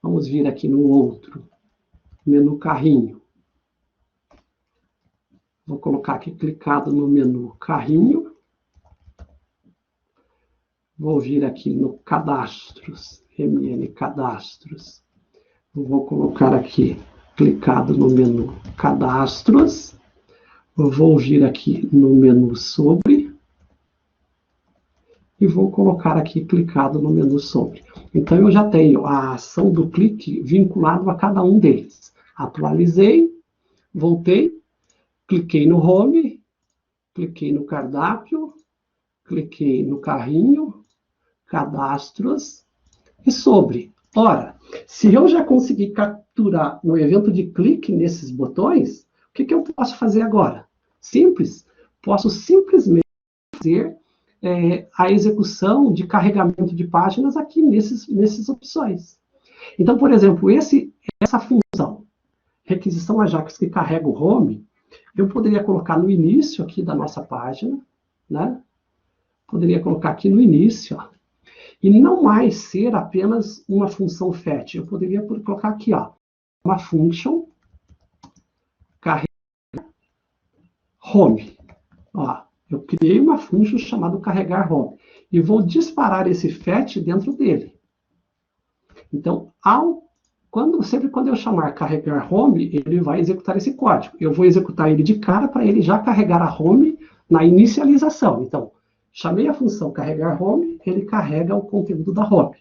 Vamos vir aqui no outro, menu carrinho. Vou colocar aqui clicado no menu carrinho. Vou vir aqui no cadastros, mn cadastros. Vou colocar aqui clicado no menu cadastros. Vou vir aqui no menu sobre. E vou colocar aqui clicado no menu sobre. Então, eu já tenho a ação do clique vinculado a cada um deles. Atualizei, voltei, cliquei no home, cliquei no cardápio, cliquei no carrinho, cadastros e sobre. Ora, se eu já consegui capturar o evento de clique nesses botões, o que eu posso fazer agora? Simples. Posso simplesmente fazer a execução de carregamento de páginas aqui nessas opções. Então, por exemplo, essa função, requisição Ajax que carrega o home, eu poderia colocar no início aqui da nossa página, né? Poderia colocar aqui no início, ó, e não mais ser apenas uma função fetch. Eu poderia colocar aqui, ó, uma function carrega home. Ó, eu criei uma function chamada carregar home e vou disparar esse fetch dentro dele. Então, sempre quando eu chamar carregar home, ele vai executar esse código. Eu vou executar ele de cara para ele já carregar a home na inicialização. Então, chamei a função carregar home, ele carrega o conteúdo da home.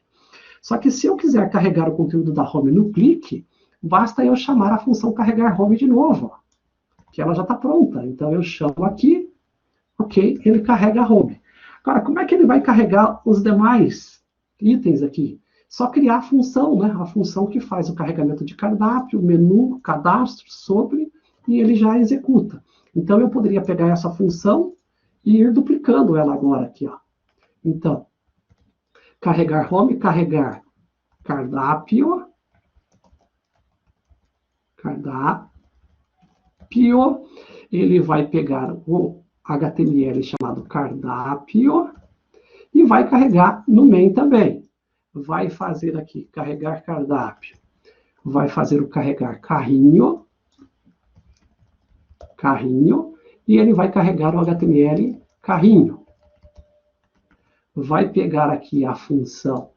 Só que se eu quiser carregar o conteúdo da home no clique, basta eu chamar a função carregar home de novo, ó, que ela já está pronta. Então, eu chamo aqui, ok, ele carrega a home. Agora, como é que ele vai carregar os demais itens aqui? Só criar a função, né? A função que faz o carregamento de cardápio, menu, cadastro, sobre, e ele já executa. Então, eu poderia pegar essa função e ir duplicando ela agora aqui, ó. Então, carregar home, carregar cardápio, cardápio, ele vai pegar o HTML chamado cardápio e vai carregar no main também. Vai fazer aqui, carregar cardápio. Vai fazer o carregar carrinho, e ele vai carregar o HTML carrinho. Vai pegar aqui a função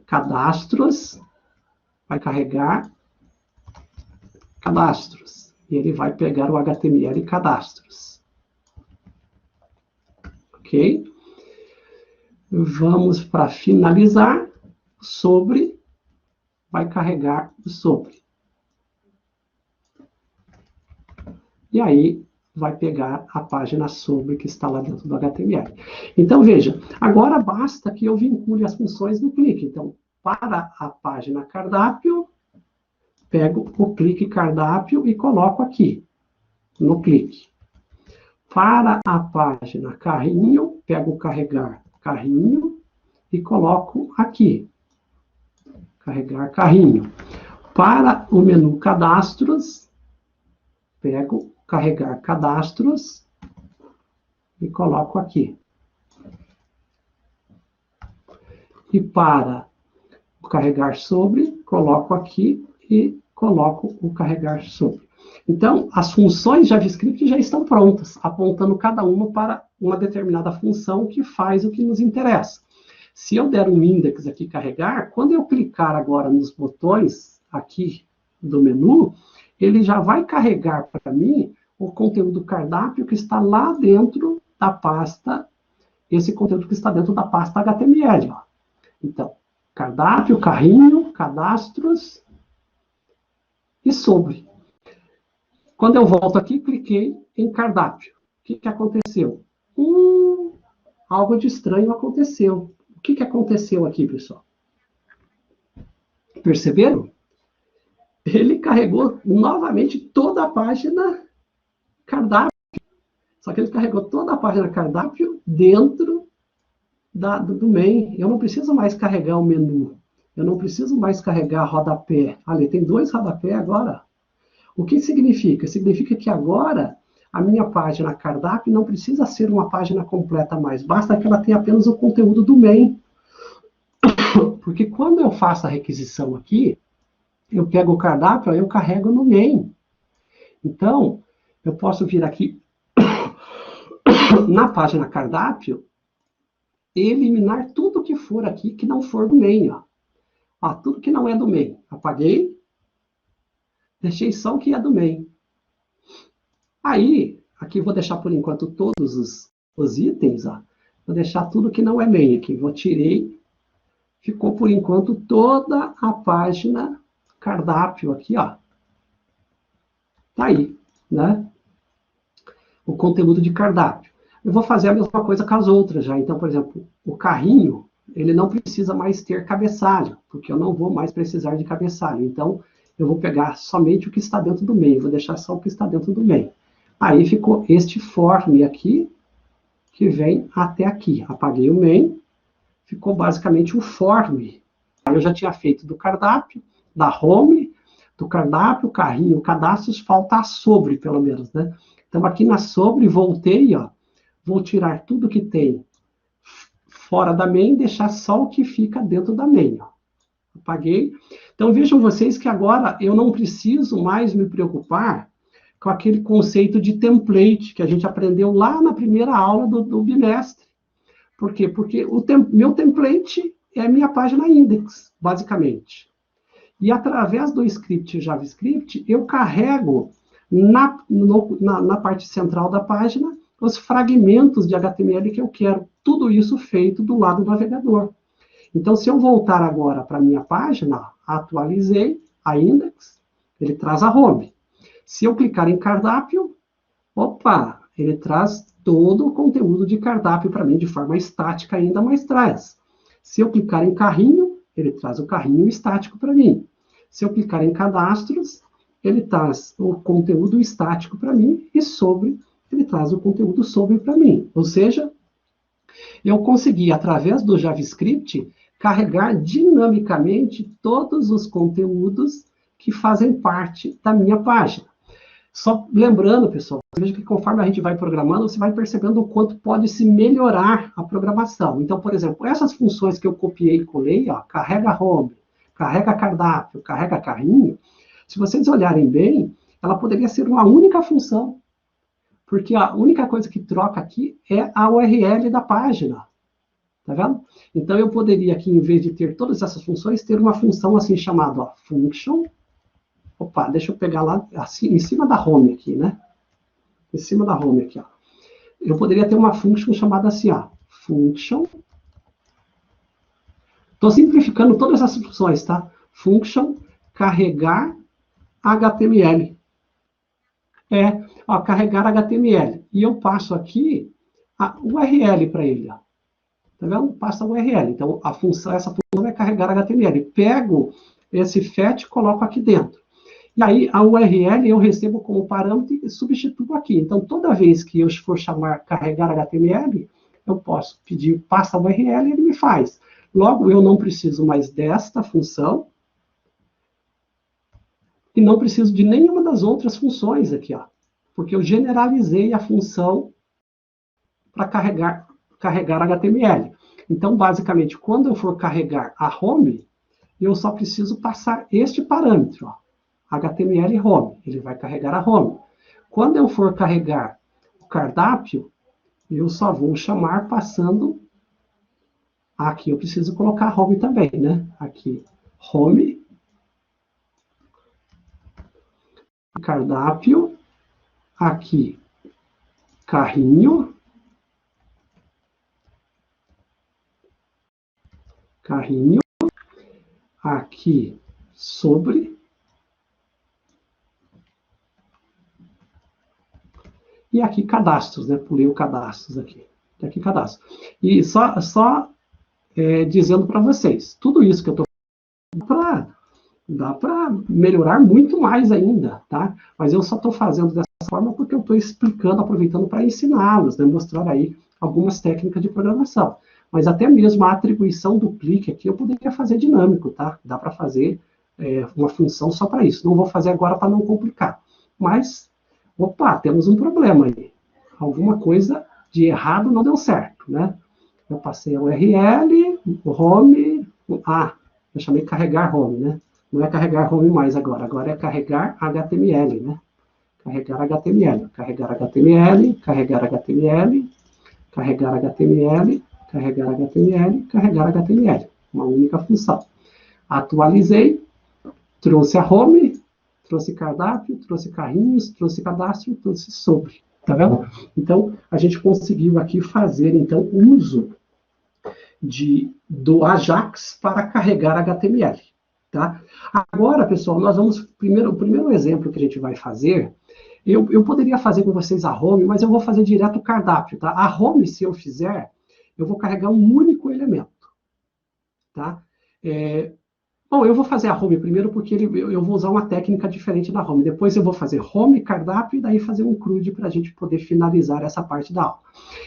cadastros, vai carregar cadastros, e ele vai pegar o HTML cadastros. Ok? Vamos para finalizar, sobre, vai carregar o sobre. E aí, vai pegar a página sobre que está lá dentro do HTML. Então, veja, agora basta que eu vincule as funções do clique. Então, para a página cardápio, pego o clique cardápio e coloco aqui, no clique. Para a página carrinho, pego o carregar carrinho e coloco aqui. Carregar carrinho. Para o menu cadastros, pego carregar cadastros e coloco aqui. E para o carregar sobre, coloco aqui e coloco o carregar sobre. Então, as funções JavaScript já estão prontas, apontando cada uma para uma determinada função que faz o que nos interessa. Se eu der um index aqui carregar, quando eu clicar agora nos botões aqui do menu, ele já vai carregar para mim o conteúdo cardápio que está lá dentro da pasta, esse conteúdo que está dentro da pasta HTML. Ó. Então, cardápio, carrinho, cadastros e sobre. Quando eu volto aqui, cliquei em cardápio. O que aconteceu? Algo de estranho aconteceu. O que aconteceu aqui, pessoal? Perceberam? Ele carregou novamente toda a página cardápio. Só que ele carregou toda a página cardápio dentro do main. Eu não preciso mais carregar o menu. Eu não preciso mais carregar rodapé. Ali, tem 2 rodapé agora. O que significa? Significa que agora a minha página cardápio não precisa ser uma página completa mais. Basta que ela tenha apenas o conteúdo do main. Porque quando eu faço a requisição aqui, eu pego o cardápio, eu carrego no main. Então, eu posso vir aqui na página cardápio e eliminar tudo que for aqui que não for do main. Ó, tudo que não é do main. Apaguei. Deixei só o que é do main. Aí, aqui vou deixar por enquanto todos os itens. Ó. Vou deixar tudo que não é main aqui. Tirei. Ficou por enquanto toda a página cardápio aqui, ó. Tá aí, né? O conteúdo de cardápio. Eu vou fazer a mesma coisa com as outras já. Então, por exemplo, o carrinho, ele não precisa mais ter cabeçalho, porque eu não vou mais precisar de cabeçalho. Então, eu vou pegar somente o que está dentro do main, vou deixar só o que está dentro do main. Aí ficou este form aqui, que vem até aqui. Apaguei o main, ficou basicamente o form. Aí eu já tinha feito do cardápio, da home, do cardápio, carrinho, cadastros, falta a sobre, pelo menos, né? Então, aqui na sobre, voltei, ó, vou tirar tudo que tem fora da main, deixar só o que fica dentro da main, ó. Apaguei. Então, vejam vocês que agora eu não preciso mais me preocupar com aquele conceito de template que a gente aprendeu lá na primeira aula do bimestre. Por quê? Porque meu template é a minha página index, basicamente. E através do script JavaScript, eu carrego na parte central da página os fragmentos de HTML que eu quero. Tudo isso feito do lado do navegador. Então, se eu voltar agora para a minha página, atualizei a index, ele traz a home. Se eu clicar em cardápio, opa, ele traz todo o conteúdo de cardápio para mim de forma estática ainda, mas traz. Se eu clicar em carrinho, ele traz o carrinho estático para mim. Se eu clicar em cadastros, ele traz o conteúdo estático para mim e sobre, ele traz o conteúdo sobre para mim. Ou seja, eu consegui, através do JavaScript, carregar dinamicamente todos os conteúdos que fazem parte da minha página. Só lembrando, pessoal, veja que conforme a gente vai programando, você vai percebendo o quanto pode se melhorar a programação. Então, por exemplo, essas funções que eu copiei e colei, ó, carrega home, carrega cardápio, carrega carrinho, se vocês olharem bem, ela poderia ser uma única função, porque a única coisa que troca aqui é a URL da página. Tá vendo? Então, eu poderia aqui, em vez de ter todas essas funções, ter uma função assim chamada, ó, function. Opa, deixa eu pegar lá, assim, em cima da home aqui, né? Em cima da home aqui, ó. Eu poderia ter uma function chamada assim, ó, function. Estou simplificando todas essas funções, tá? Function carregar HTML. Ó, carregar HTML. E eu passo aqui a URL para ele, ó. Tá vendo? Passa a URL. Então, essa função vai carregar HTML. Pego esse FAT e coloco aqui dentro. E aí, a URL eu recebo como parâmetro e substituo aqui. Então, toda vez que eu for chamar carregar HTML, eu posso pedir, passa a URL e ele me faz. Logo, eu não preciso mais desta função e não preciso de nenhuma das outras funções aqui, ó, porque eu generalizei a função para carregar HTML. Então, basicamente, quando eu for carregar a home, eu só preciso passar este parâmetro, ó, HTML home, ele vai carregar a home. Quando eu for carregar o cardápio, eu só vou chamar passando, aqui eu preciso colocar home também, né? Aqui, home, cardápio, aqui, carrinho, aqui, sobre, e aqui cadastros, né? Pulei o cadastros aqui. Aqui cadastro. E só dizendo para vocês, tudo isso que eu estou falando, dá para melhorar muito mais ainda, tá? Mas eu só estou fazendo dessa forma porque eu estou explicando, aproveitando para ensiná-los, né? Mostrar aí algumas técnicas de programação. Mas até mesmo a atribuição do clique aqui eu poderia fazer dinâmico, tá? Dá para fazer uma função só para isso. Não vou fazer agora para não complicar. Mas, opa, temos um problema aí. Alguma coisa de errado não deu certo, né? Eu passei a URL, o home, eu chamei carregar home, né? Não é carregar home mais agora é carregar HTML, né? Carregar HTML, carregar HTML, carregar HTML, carregar HTML, carregar HTML, carregar HTML. Uma única função. Atualizei, trouxe a home, trouxe cardápio, trouxe carrinhos, trouxe cadastro, trouxe sobre. Tá vendo? Então, a gente conseguiu aqui fazer, então, uso do Ajax para carregar HTML. Tá? Agora, pessoal, nós vamos... o primeiro exemplo que a gente vai fazer, eu poderia fazer com vocês a home, mas eu vou fazer direto o cardápio. Tá? A home, se eu fizer, eu vou carregar um único elemento. Tá? Bom, eu vou fazer a home primeiro porque eu vou usar uma técnica diferente da home. Depois eu vou fazer home, cardápio, e daí fazer um CRUD para a gente poder finalizar essa parte da aula.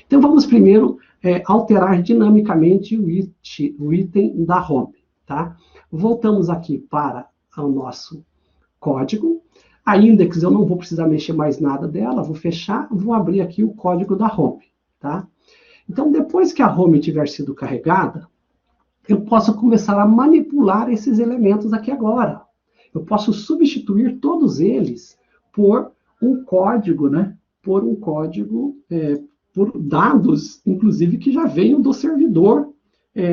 Então vamos primeiro alterar dinamicamente o item da home. Tá? Voltamos aqui para o nosso código. A index eu não vou precisar mexer mais nada dela, vou fechar, vou abrir aqui o código da home. Tá? Então depois que a home tiver sido carregada, eu posso começar a manipular esses elementos aqui agora. Eu posso substituir todos eles por um código, né? Por um código, por dados, inclusive, que já venham do servidor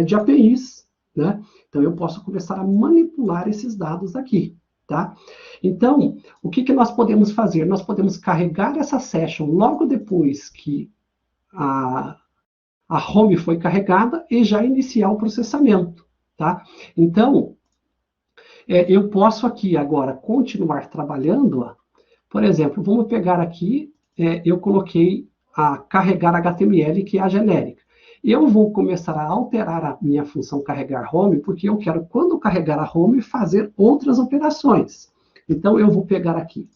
de APIs, né? Então, eu posso começar a manipular esses dados aqui, tá? Então, o que nós podemos fazer? Nós podemos carregar essa session logo depois que a home foi carregada e já iniciar o processamento, tá? Então, eu posso aqui agora continuar trabalhando, ó. Por exemplo, vamos pegar aqui, eu coloquei a carregar HTML, que é a genérica. Eu vou começar a alterar a minha função carregar home, porque eu quero, quando carregar a home, fazer outras operações. Então, eu vou pegar aqui,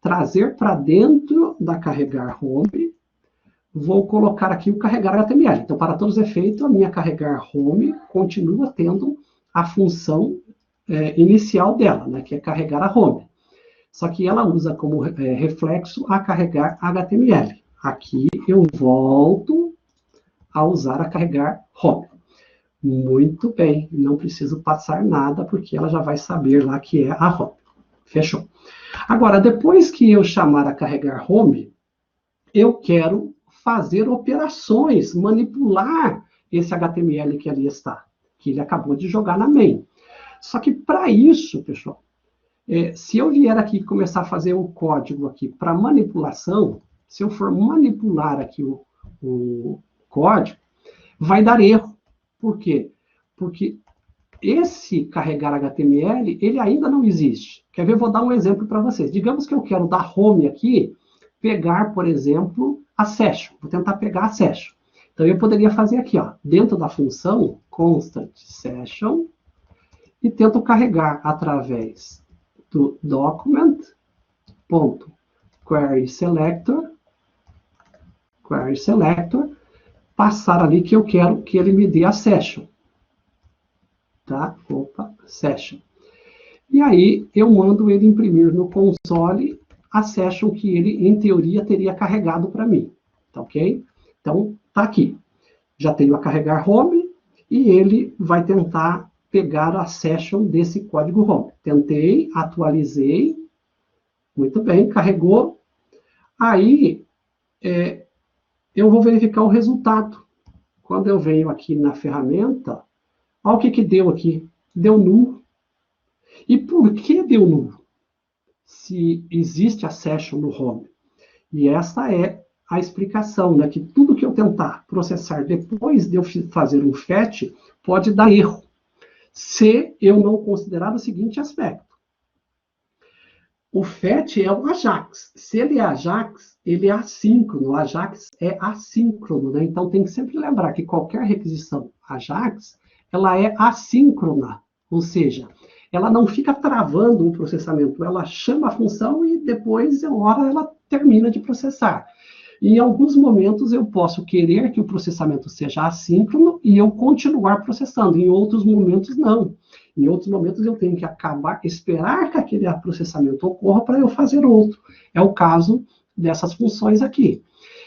trazer para dentro da carregar home, vou colocar aqui o carregar HTML. Então, para todos os efeitos, a minha carregar home continua tendo a função inicial dela, né, que é carregar a home. Só que ela usa como reflexo a carregar HTML. Aqui eu volto a usar a carregar home. Muito bem, não preciso passar nada, porque ela já vai saber lá que é a home. Fechou. Agora, depois que eu chamar a carregar home, eu quero fazer operações, manipular esse HTML que ali está, que ele acabou de jogar na main. Só que para isso, pessoal, se eu vier aqui começar a fazer o código aqui para manipulação, se eu for manipular aqui o código, vai dar erro. Por quê? Porque esse carregar HTML, ele ainda não existe. Quer ver? Eu vou dar um exemplo para vocês. Digamos que eu quero da home aqui, pegar, por exemplo, a session. Vou tentar pegar a session. Então, eu poderia fazer aqui, ó, dentro da função constant session, e tento carregar através do document.querySelector, passar ali que eu quero que ele me dê a session. Tá? Opa, session. E aí, eu mando ele imprimir no console a session que ele, em teoria, teria carregado para mim. Tá ok? Então, tá aqui. Já tenho a carregar home e ele vai tentar pegar a session desse código home. Tentei, atualizei. Muito bem, carregou. Aí, eu vou verificar o resultado. Quando eu venho aqui na ferramenta, olha o que deu aqui. Deu null. E por que deu null? Se existe a session no home. E essa é a explicação, né? Que tudo que eu tentar processar depois de eu fazer um fetch, pode dar erro. Se eu não considerar o seguinte aspecto. O fetch é o Ajax. Se ele é Ajax, ele é assíncrono. O Ajax é assíncrono, né? Então tem que sempre lembrar que qualquer requisição Ajax, ela é assíncrona. Ou seja, ela não fica travando o processamento. Ela chama a função e depois, uma hora, ela termina de processar. E em alguns momentos eu posso querer que o processamento seja assíncrono e eu continuar processando. Em outros momentos, não. Em outros momentos eu tenho que esperar que aquele processamento ocorra para eu fazer outro. É o caso dessas funções aqui.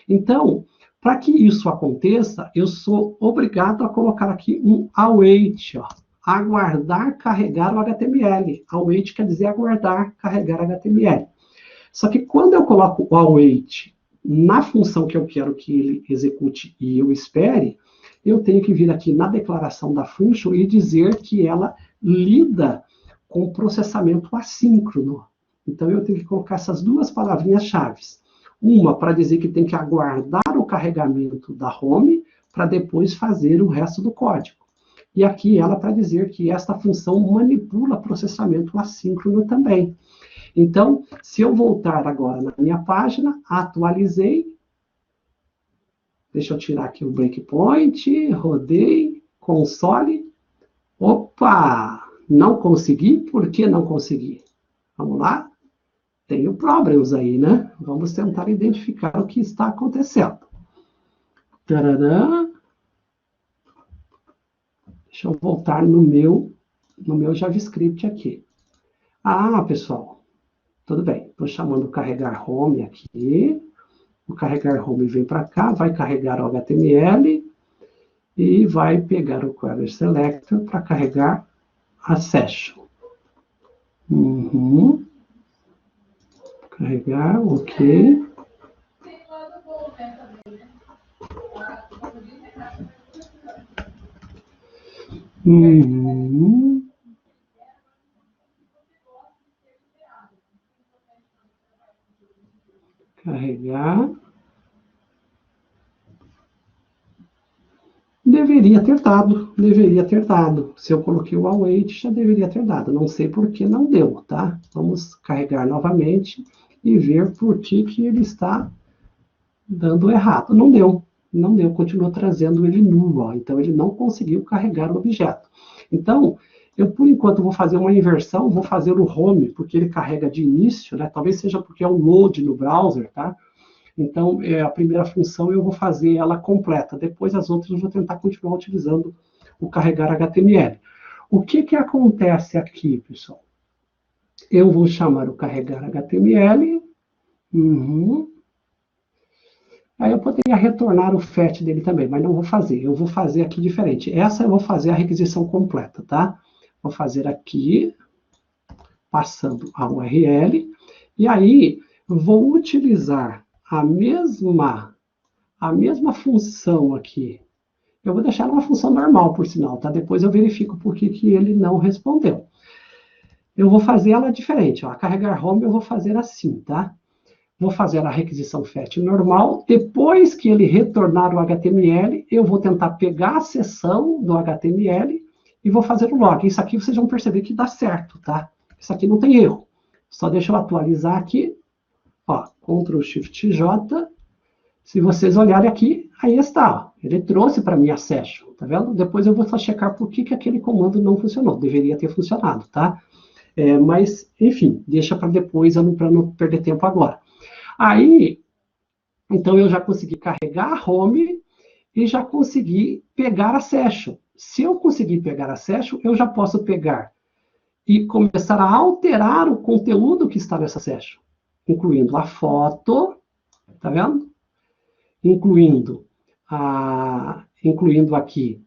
Então, para que isso aconteça, eu sou obrigado a colocar aqui um await, ó. Aguardar carregar o HTML. Await quer dizer aguardar carregar HTML. Só que quando eu coloco o await na função que eu quero que ele execute e eu espere, eu tenho que vir aqui na declaração da function e dizer que ela lida com processamento assíncrono. Então, eu tenho que colocar essas duas palavrinhas-chave. Uma para dizer que tem que aguardar o carregamento da home para depois fazer o resto do código. E aqui ela para dizer que esta função manipula processamento assíncrono também. Então, se eu voltar agora na minha página, atualizei. Deixa eu tirar aqui o breakpoint, rodei, console. Opa! Não consegui? Por que não consegui? Vamos lá? Tenho problemas aí, né? Vamos tentar identificar o que está acontecendo. Tarará. Deixa eu voltar no meu JavaScript aqui. Ah, pessoal. Tudo bem, estou chamando o carregar home aqui. O carregar home vem para cá, vai carregar o HTML e vai pegar o query selector para carregar a session. Carregar, ok. Carregar. Deveria ter dado. Se eu coloquei o await, já deveria ter dado. Não sei por que não deu, tá? Vamos carregar novamente e ver por que ele está dando errado. Não deu, continua trazendo ele nulo, ó. Então ele não conseguiu carregar o objeto. Então, eu por enquanto vou fazer uma inversão, vou fazer o home, porque ele carrega de início, né? Talvez seja porque é um load no browser, tá? Então, a primeira função eu vou fazer ela completa. Depois, as outras eu vou tentar continuar utilizando o carregar HTML. O que acontece aqui, pessoal? Eu vou chamar o carregar HTML. Aí eu poderia retornar o FAT dele também, mas não vou fazer. Eu vou fazer aqui diferente. Essa eu vou fazer a requisição completa, tá? Vou fazer aqui, passando a URL. E aí, vou utilizar a mesma função aqui. Eu vou deixar uma função normal, por sinal, tá? Depois eu verifico por que ele não respondeu. Eu vou fazer ela diferente, ó. Carregar home eu vou fazer assim, tá? Vou fazer a requisição FAT normal. Depois que ele retornar o HTML, eu vou tentar pegar a seção do HTML e vou fazer o log. Isso aqui vocês vão perceber que dá certo, tá? Isso aqui não tem erro. Só deixa eu atualizar aqui. Ó, Ctrl Shift J. Se vocês olharem aqui, aí está. Ó. Ele trouxe para mim a session, tá vendo? Depois eu vou só checar por que aquele comando não funcionou. Deveria ter funcionado, tá? Mas, enfim, deixa para depois, para não perder tempo agora. Aí, então eu já consegui carregar a home e já consegui pegar a session. Se eu conseguir pegar a session, eu já posso pegar e começar a alterar o conteúdo que está nessa session, incluindo a foto, tá vendo? Incluindo aqui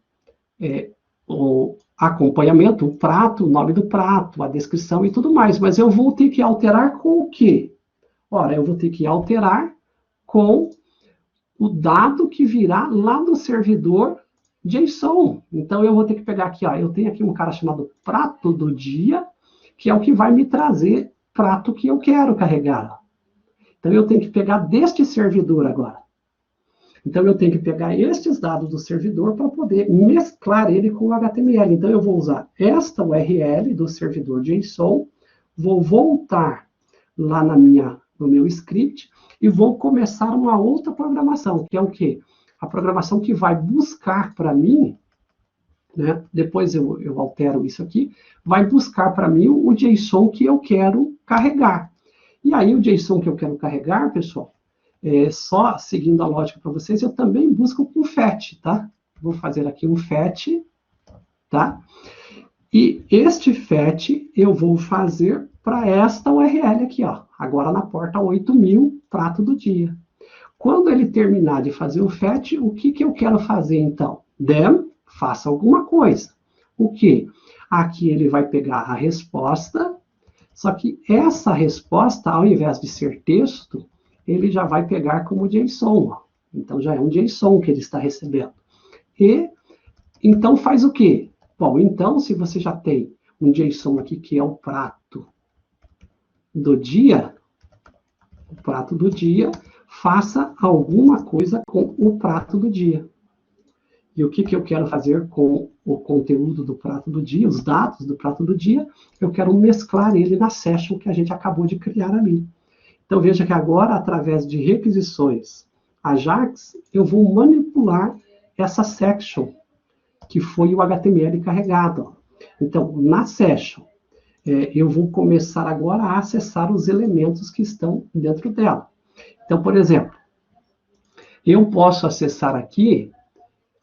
o acompanhamento, o prato, o nome do prato, a descrição e tudo mais. Mas eu vou ter que alterar com o quê? Ora, eu vou ter que alterar com o dado que virá lá do servidor JSON. Então, eu vou ter que pegar aqui, ó, eu tenho aqui um cara chamado prato do dia, que é o que vai me trazer prato que eu quero carregar. Então, eu tenho que pegar deste servidor agora. Então, eu tenho que pegar estes dados do servidor para poder mesclar ele com o HTML. Então, eu vou usar esta URL do servidor JSON, vou voltar lá no meu script e vou começar uma outra programação, que é o quê? A programação que vai buscar para mim, né? Depois eu altero isso aqui, vai buscar para mim o JSON que eu quero carregar. E aí, o JSON que eu quero carregar, pessoal, só seguindo a lógica para vocês, eu também busco com FAT, tá? Vou fazer aqui um FAT, tá? E este FAT eu vou fazer para esta URL aqui, ó. Agora na porta 8000, prato do dia. Quando ele terminar de fazer o FAT, o que eu quero fazer então? Then, faça alguma coisa. O quê? Aqui ele vai pegar a resposta, só que essa resposta, ao invés de ser texto, ele já vai pegar como JSON. Ó. Então, já é um JSON que ele está recebendo. E, então, faz o quê? Bom, então, se você já tem um JSON aqui, que é o prato do dia, faça alguma coisa com o prato do dia. E o que eu quero fazer com o conteúdo do prato do dia, os dados do prato do dia? Eu quero mesclar ele na session que a gente acabou de criar ali. Então, veja que agora, através de requisições Ajax, eu vou manipular essa section, que foi o HTML carregado. Ó. Então, na session, eu vou começar agora a acessar os elementos que estão dentro dela. Então, por exemplo, eu posso acessar aqui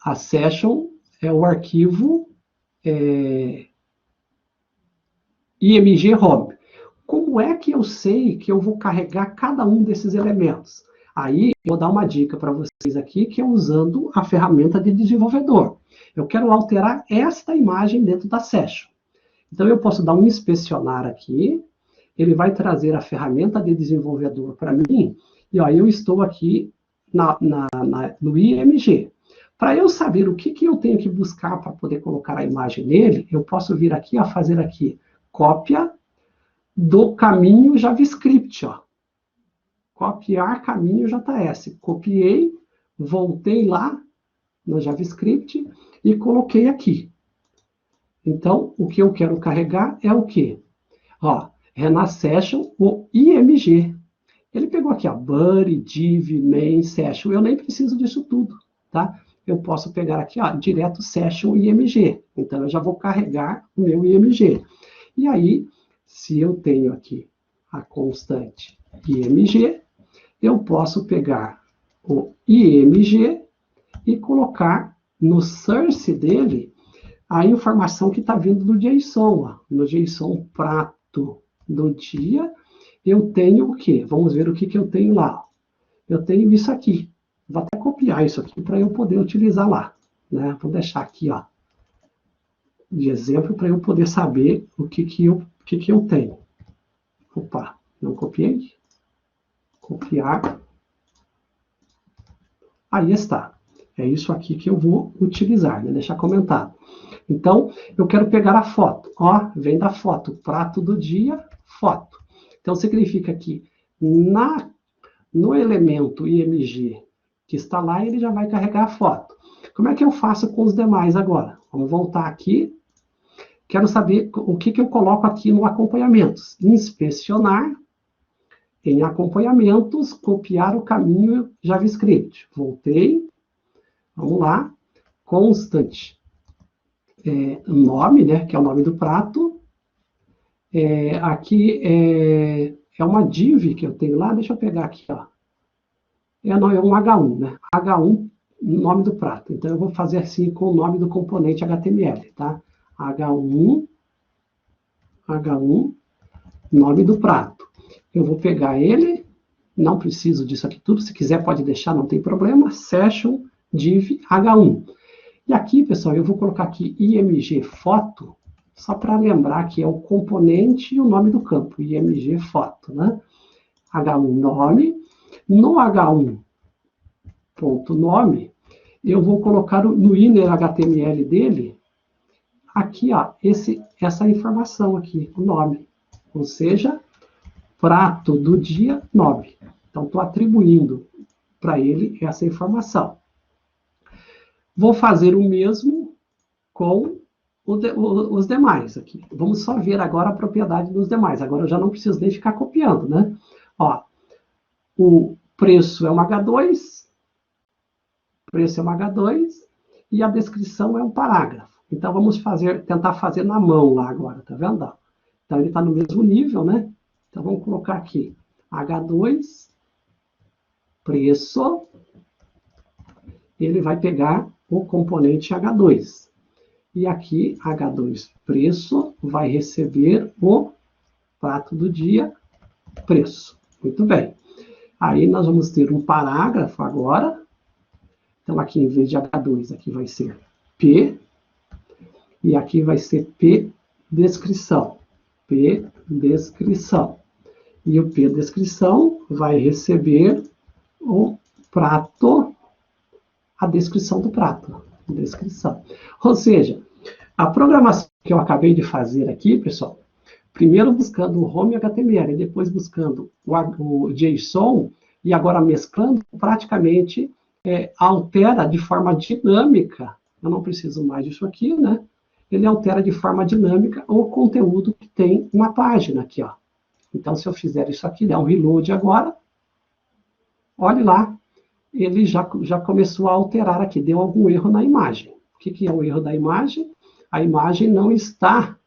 a session, o arquivo img home. Como é que eu sei que eu vou carregar cada um desses elementos? Aí, eu vou dar uma dica para vocês aqui, que é usando a ferramenta de desenvolvedor. Eu quero alterar esta imagem dentro da session. Então, eu posso dar um inspecionar aqui, ele vai trazer a ferramenta de desenvolvedor para mim, e ó, eu estou aqui no IMG. Para eu saber o que eu tenho que buscar para poder colocar a imagem nele, eu posso vir aqui, ó, fazer aqui, cópia do caminho JavaScript, ó. Copiar caminho JS. Copiei, voltei lá no JavaScript e coloquei aqui. Então, o que eu quero carregar é o quê? Ó, é na session o IMG. Ele pegou aqui, ó, body, div, main, session. Eu nem preciso disso tudo, tá? Eu posso pegar aqui, ó, direto session IMG. Então, eu já vou carregar o meu IMG. E aí, se eu tenho aqui a constante IMG, eu posso pegar o IMG e colocar no source dele a informação que está vindo do JSON, ó, no JSON prato do dia, eu tenho o quê? Vamos ver o que eu tenho lá. Eu tenho isso aqui. Vou até copiar isso aqui para eu poder utilizar lá, né? Vou deixar aqui, ó, de exemplo para eu poder saber o que eu tenho. Opa, não copiei? Copiar. Aí está. É isso aqui que eu vou utilizar, né? Deixar comentado. Então, eu quero pegar a foto. Ó, vem da foto. Prato do dia, foto. Então, significa que no elemento IMG que está lá, ele já vai carregar a foto. Como é que eu faço com os demais agora? Vamos voltar aqui. Quero saber o que eu coloco aqui no acompanhamentos. Inspecionar. Em acompanhamentos, copiar o caminho JavaScript. Voltei. Vamos lá. Constant. Nome, né, que é o nome do prato. Aqui é uma div que eu tenho lá. Deixa eu pegar aqui, ó. Não, é um H1, né? H1, nome do prato. Então, eu vou fazer assim com o nome do componente HTML, tá? H1, nome do prato. Eu vou pegar ele, não preciso disso aqui tudo, se quiser pode deixar, não tem problema. Session div H1. E aqui, pessoal, eu vou colocar aqui img foto, só para lembrar que é o componente e o nome do campo, img foto, né? H1 nome. No H1.nome, eu vou colocar no inner HTML dele, aqui, ó, essa informação aqui, o nome. Ou seja, prato do dia, nome. Então, estou atribuindo para ele essa informação. Vou fazer o mesmo com os demais aqui. Vamos só ver agora a propriedade dos demais. Agora eu já não preciso nem ficar copiando, né? Ó, o preço é um H2, preço é um H2, e a descrição é um parágrafo. Então, vamos tentar fazer na mão lá agora, tá vendo? Então, ele está no mesmo nível, né? Então, vamos colocar aqui H2, preço, ele vai pegar o componente H2. E aqui, H2, preço, vai receber o prato do dia, preço. Muito bem. Aí, nós vamos ter um parágrafo agora. Então, aqui, em vez de H2, aqui vai ser P. E aqui vai ser P, descrição. P, descrição. E o P, descrição, vai receber o prato, a descrição do prato. Descrição. Ou seja, a programação que eu acabei de fazer aqui, pessoal, primeiro buscando o home HTML, depois buscando o JSON, e agora mesclando, praticamente altera de forma dinâmica, eu não preciso mais disso aqui, né? Ele altera de forma dinâmica o conteúdo que tem uma página aqui, ó. Então, se eu fizer isso aqui, der um reload agora, olhe lá, ele já começou a alterar aqui, deu algum erro na imagem. O que é o erro da imagem? A imagem não está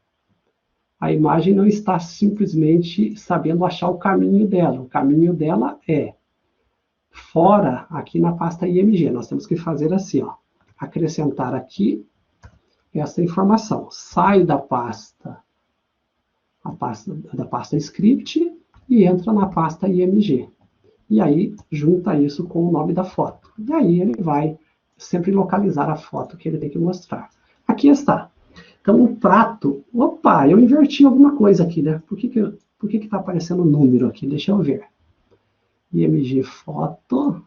simplesmente sabendo achar o caminho dela. O caminho dela é fora, aqui na pasta IMG. Nós temos que fazer assim, ó, acrescentar aqui essa informação. Sai da pasta script e entra na pasta IMG. E aí, junta isso com o nome da foto. E aí ele vai sempre localizar a foto que ele tem que mostrar. Aqui está. Então, o prato... Opa, eu inverti alguma coisa aqui, né? Por que está aparecendo o número aqui? Deixa eu ver. IMG foto.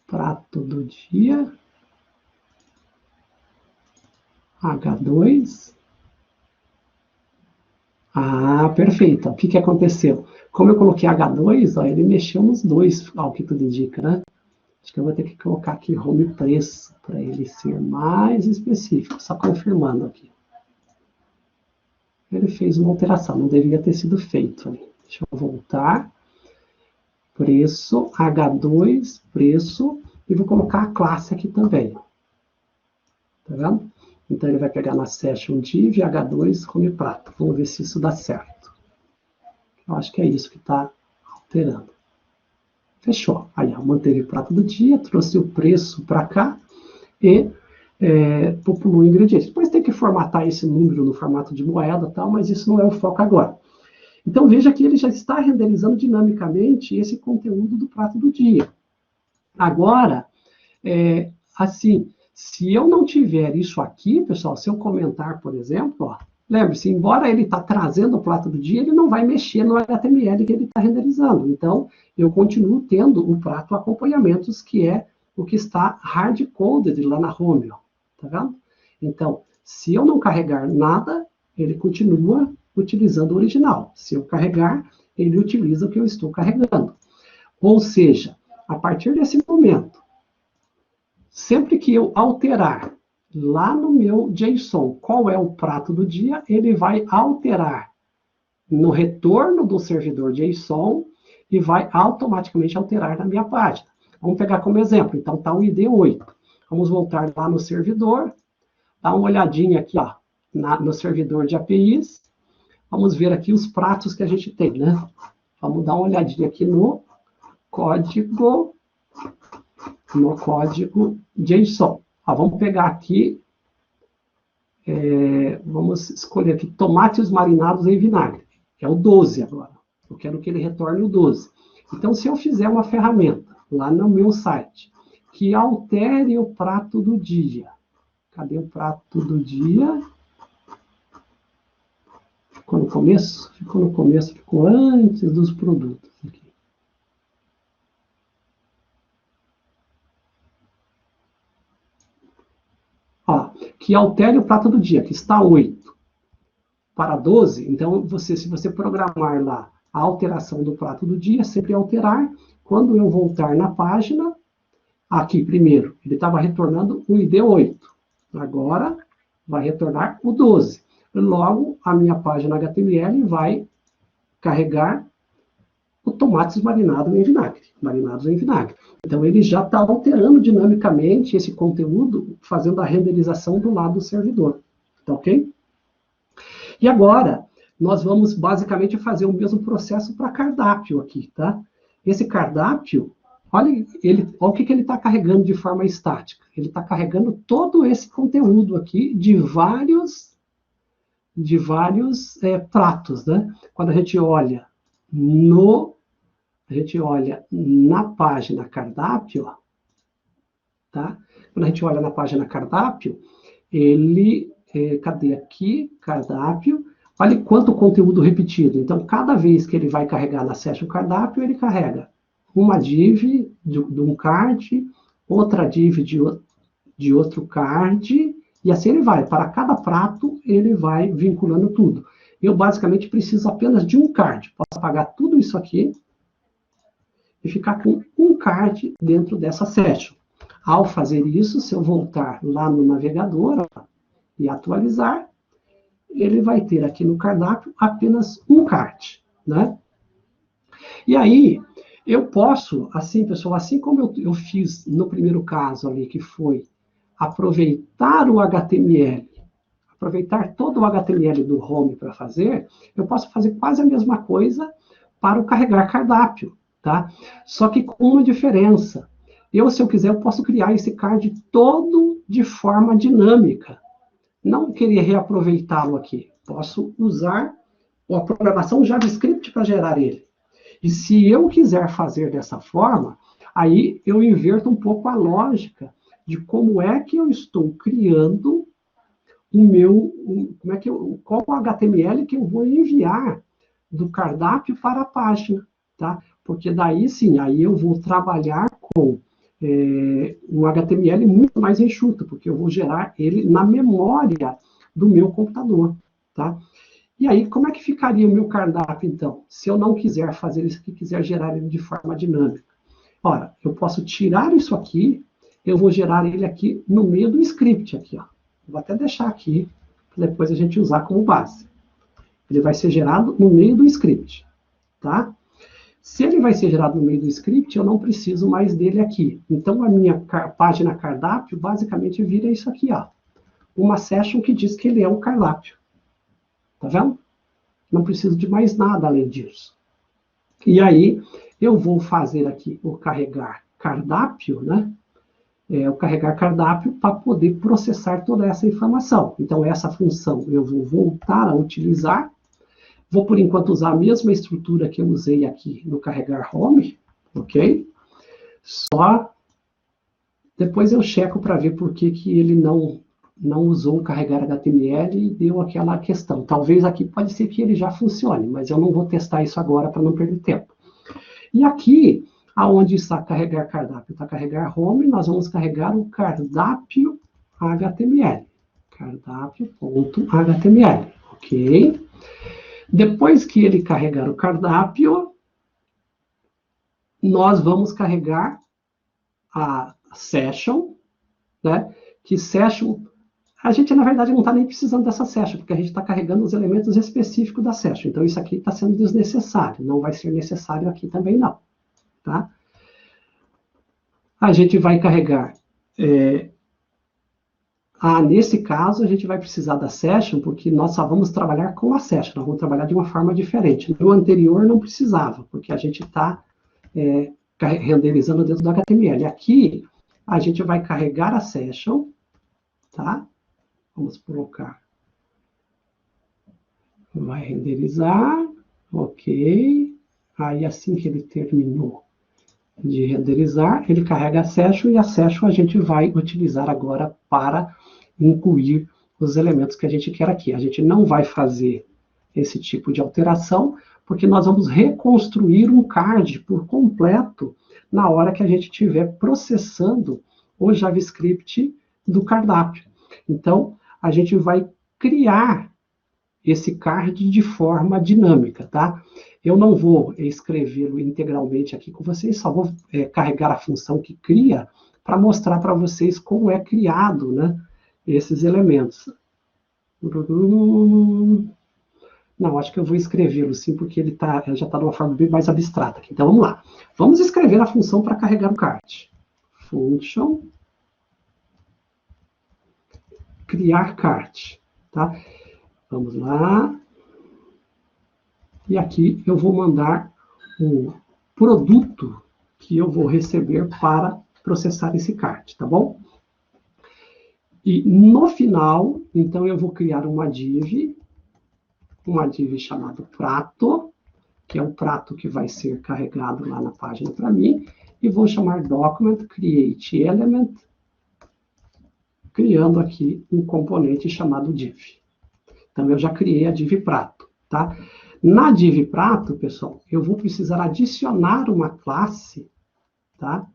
Prato do dia. H2. Ah, perfeito. O que aconteceu? Como eu coloquei H2, ó, ele mexeu nos dois, ao que tudo indica, né? Acho que eu vou ter que colocar aqui home preço, para ele ser mais específico, só confirmando aqui. Ele fez uma alteração, não deveria ter sido feito ali. Deixa eu voltar. Preço, H2, preço, e vou colocar a classe aqui também. Tá vendo? Então, ele vai pegar na session div, H2, home prato. Vamos ver se isso dá certo. Eu acho que é isso que está alterando. Fechou. Aí, ó, manteve o prato do dia, trouxe o preço para cá e populou ingredientes. Depois tem que formatar esse número no formato de moeda, tal, mas isso não é o foco agora. Então, veja que ele já está renderizando dinamicamente esse conteúdo do prato do dia. Agora, assim, se eu não tiver isso aqui, pessoal, se eu comentar, por exemplo, ó, lembre-se, embora ele está trazendo o prato do dia, ele não vai mexer no HTML que ele está renderizando. Então, eu continuo tendo o prato acompanhamentos, que é o que está hard-coded lá na home, ó, tá vendo? Então, se eu não carregar nada, ele continua utilizando o original. Se eu carregar, ele utiliza o que eu estou carregando. Ou seja, a partir desse momento, sempre que eu alterar lá no meu JSON qual é o prato do dia, ele vai alterar no retorno do servidor JSON e vai automaticamente alterar na minha página. Vamos pegar como exemplo. Então, está o ID 8. Vamos voltar lá no servidor, dar uma olhadinha aqui, ó, no servidor de APIs. Vamos ver aqui os pratos que a gente tem, né? Vamos dar uma olhadinha aqui no código JSON. Vamos pegar aqui, vamos escolher aqui tomates marinados em vinagre. É o 12 agora. Eu quero que ele retorne o 12. Então, se eu fizer uma ferramenta lá no meu site que altere o prato do dia. Cadê o prato do dia? Ficou no começo? Ficou no começo, ficou antes dos produtos aqui. Ó, que altere o prato do dia, que está 8 para 12. Então, se você programar lá a alteração do prato do dia, sempre alterar. Quando eu voltar na página, aqui primeiro, ele estava retornando o ID 8. Agora, vai retornar o 12. Logo, a minha página HTML vai carregar o tomates marinados em vinagre. Então, ele já está alterando dinamicamente esse conteúdo, fazendo a renderização do lado do servidor. Tá ok? E agora, nós vamos basicamente fazer o mesmo processo para cardápio aqui, tá? Esse cardápio, olha o que ele está carregando de forma estática. Ele está carregando todo esse conteúdo aqui de vários pratos, né? Quando a gente olha na página cardápio, ó, tá? Quando a gente olha na página cardápio, ele, cadê aqui? Cardápio. Olha quanto conteúdo repetido. Então, cada vez que ele vai carregar na session cardápio, ele carrega uma div de um card, outra div de outro card, e assim ele vai. Para cada prato, ele vai vinculando tudo. Eu, basicamente, preciso apenas de um card. Posso apagar tudo isso aqui e ficar com um card dentro dessa session. Ao fazer isso, se eu voltar lá no navegador e atualizar, ele vai ter aqui no cardápio apenas um card, né? E aí, eu posso, assim, pessoal, assim como eu fiz no primeiro caso ali, que foi aproveitar o HTML, aproveitar todo o HTML do home para fazer, eu posso fazer quase a mesma coisa para o carregar cardápio, tá? Só que com uma diferença. Se eu quiser, eu posso criar esse card todo de forma dinâmica. Não queria reaproveitá-lo aqui. Posso usar a programação JavaScript para gerar ele. E se eu quiser fazer dessa forma, aí eu inverto um pouco a lógica de como é que eu estou criando qual o HTML que eu vou enviar do cardápio para a página, tá? Porque daí sim, aí eu vou trabalhar com um HTML muito mais enxuto, porque eu vou gerar ele na memória do meu computador, tá? E aí, como é que ficaria o meu cardápio, então? Se eu não quiser fazer isso aqui, quiser gerar ele de forma dinâmica. Ora, eu posso tirar isso aqui, eu vou gerar ele aqui no meio do script, aqui, ó. Vou até deixar aqui, para depois a gente usar como base. Ele vai ser gerado no meio do script, tá? Se ele vai ser gerado no meio do script, eu não preciso mais dele aqui. Então, a minha página cardápio, basicamente, vira isso aqui, ó. Uma session que diz que ele é um cardápio. Tá vendo? Não preciso de mais nada além disso. E aí, eu vou fazer aqui o carregar cardápio, né? o carregar cardápio para poder processar toda essa informação. Então, essa função eu vou voltar a utilizar. Vou, por enquanto, usar a mesma estrutura que eu usei aqui no carregar home, ok? Só depois eu checo para ver por que ele não usou o carregar HTML e deu aquela questão. Talvez aqui pode ser que ele já funcione, mas eu não vou testar isso agora para não perder tempo. E aqui, aonde está carregar cardápio, está carregar home, nós vamos carregar o cardápio HTML. Cardápio.html, ok? Depois que ele carregar o cardápio, nós vamos carregar a session, né? Que session, a gente na verdade não está nem precisando dessa session, porque a gente está carregando os elementos específicos da session. Então isso aqui está sendo desnecessário, não vai ser necessário aqui também não, tá? A gente vai carregar, nesse caso a gente vai precisar da session, porque nós só vamos trabalhar com a session, nós vamos trabalhar de uma forma diferente. No anterior não precisava, porque a gente está renderizando dentro do HTML. Aqui, a gente vai carregar a session, tá? Vamos colocar. Vai renderizar, ok. Aí, assim que ele terminou de renderizar, ele carrega a session, e a session a gente vai utilizar agora para incluir os elementos que a gente quer aqui. A gente não vai fazer esse tipo de alteração, porque nós vamos reconstruir um card por completo na hora que a gente estiver processando o JavaScript do cardápio. Então, a gente vai criar esse card de forma dinâmica, tá? Eu não vou escrevê-lo integralmente aqui com vocês, só vou carregar a função que cria para mostrar para vocês como é criado, né, esses elementos. Não, acho que eu vou escrevê-lo sim, porque ele já está de uma forma bem mais abstrata aqui. Então, vamos lá. Vamos escrever a função para carregar o card. Function criar card, tá? Vamos lá. E aqui eu vou mandar o produto que eu vou receber para processar esse card, tá bom? E no final, então, eu vou criar uma div chamada prato, que é o prato que vai ser carregado lá na página para mim, e vou chamar document create element, criando aqui um componente chamado div. Então, eu já criei a div prato, tá? Na div prato, pessoal, eu vou precisar adicionar uma classe, tá?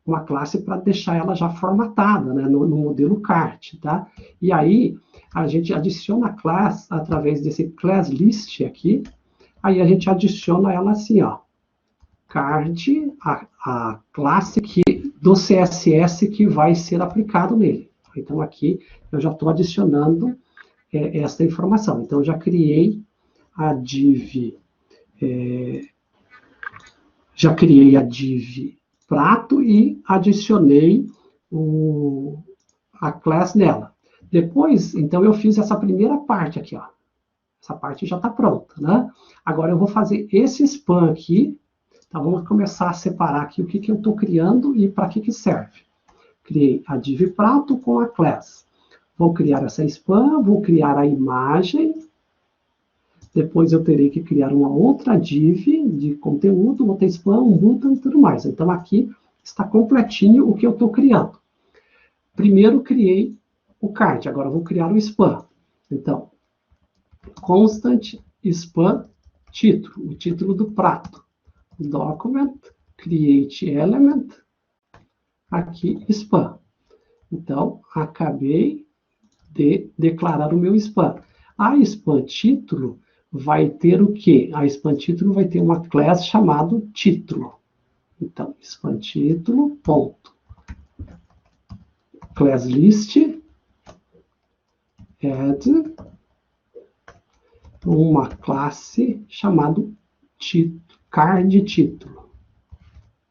Uma classe para deixar ela já formatada, né, no modelo cart, tá? E aí, a gente adiciona a classe através desse class list aqui, aí a gente adiciona ela assim, ó, card, a classe do CSS que vai ser aplicado nele. Então, aqui, eu já estou adicionando essa informação. Então, eu já criei a div, prato e adicionei a class nela. Depois, então, eu fiz essa primeira parte aqui, ó. Essa parte já está pronta, né? Agora eu vou fazer esse span aqui. Então, vamos começar a separar aqui o que eu estou criando e para que serve. Criei a div prato com a class. Vou criar essa span, vou criar a imagem. Depois eu terei que criar uma outra div de conteúdo, outra span, um button e tudo mais. Então, aqui está completinho o que eu estou criando. Primeiro, criei o card. Agora, eu vou criar o span. Então, constant span título, o título do prato. Document, create element, aqui span. Então, acabei de declarar o meu span. A span título vai ter o quê? A span título vai ter uma class chamada título. Então, span título, ponto. Class list, add uma classe chamada card título.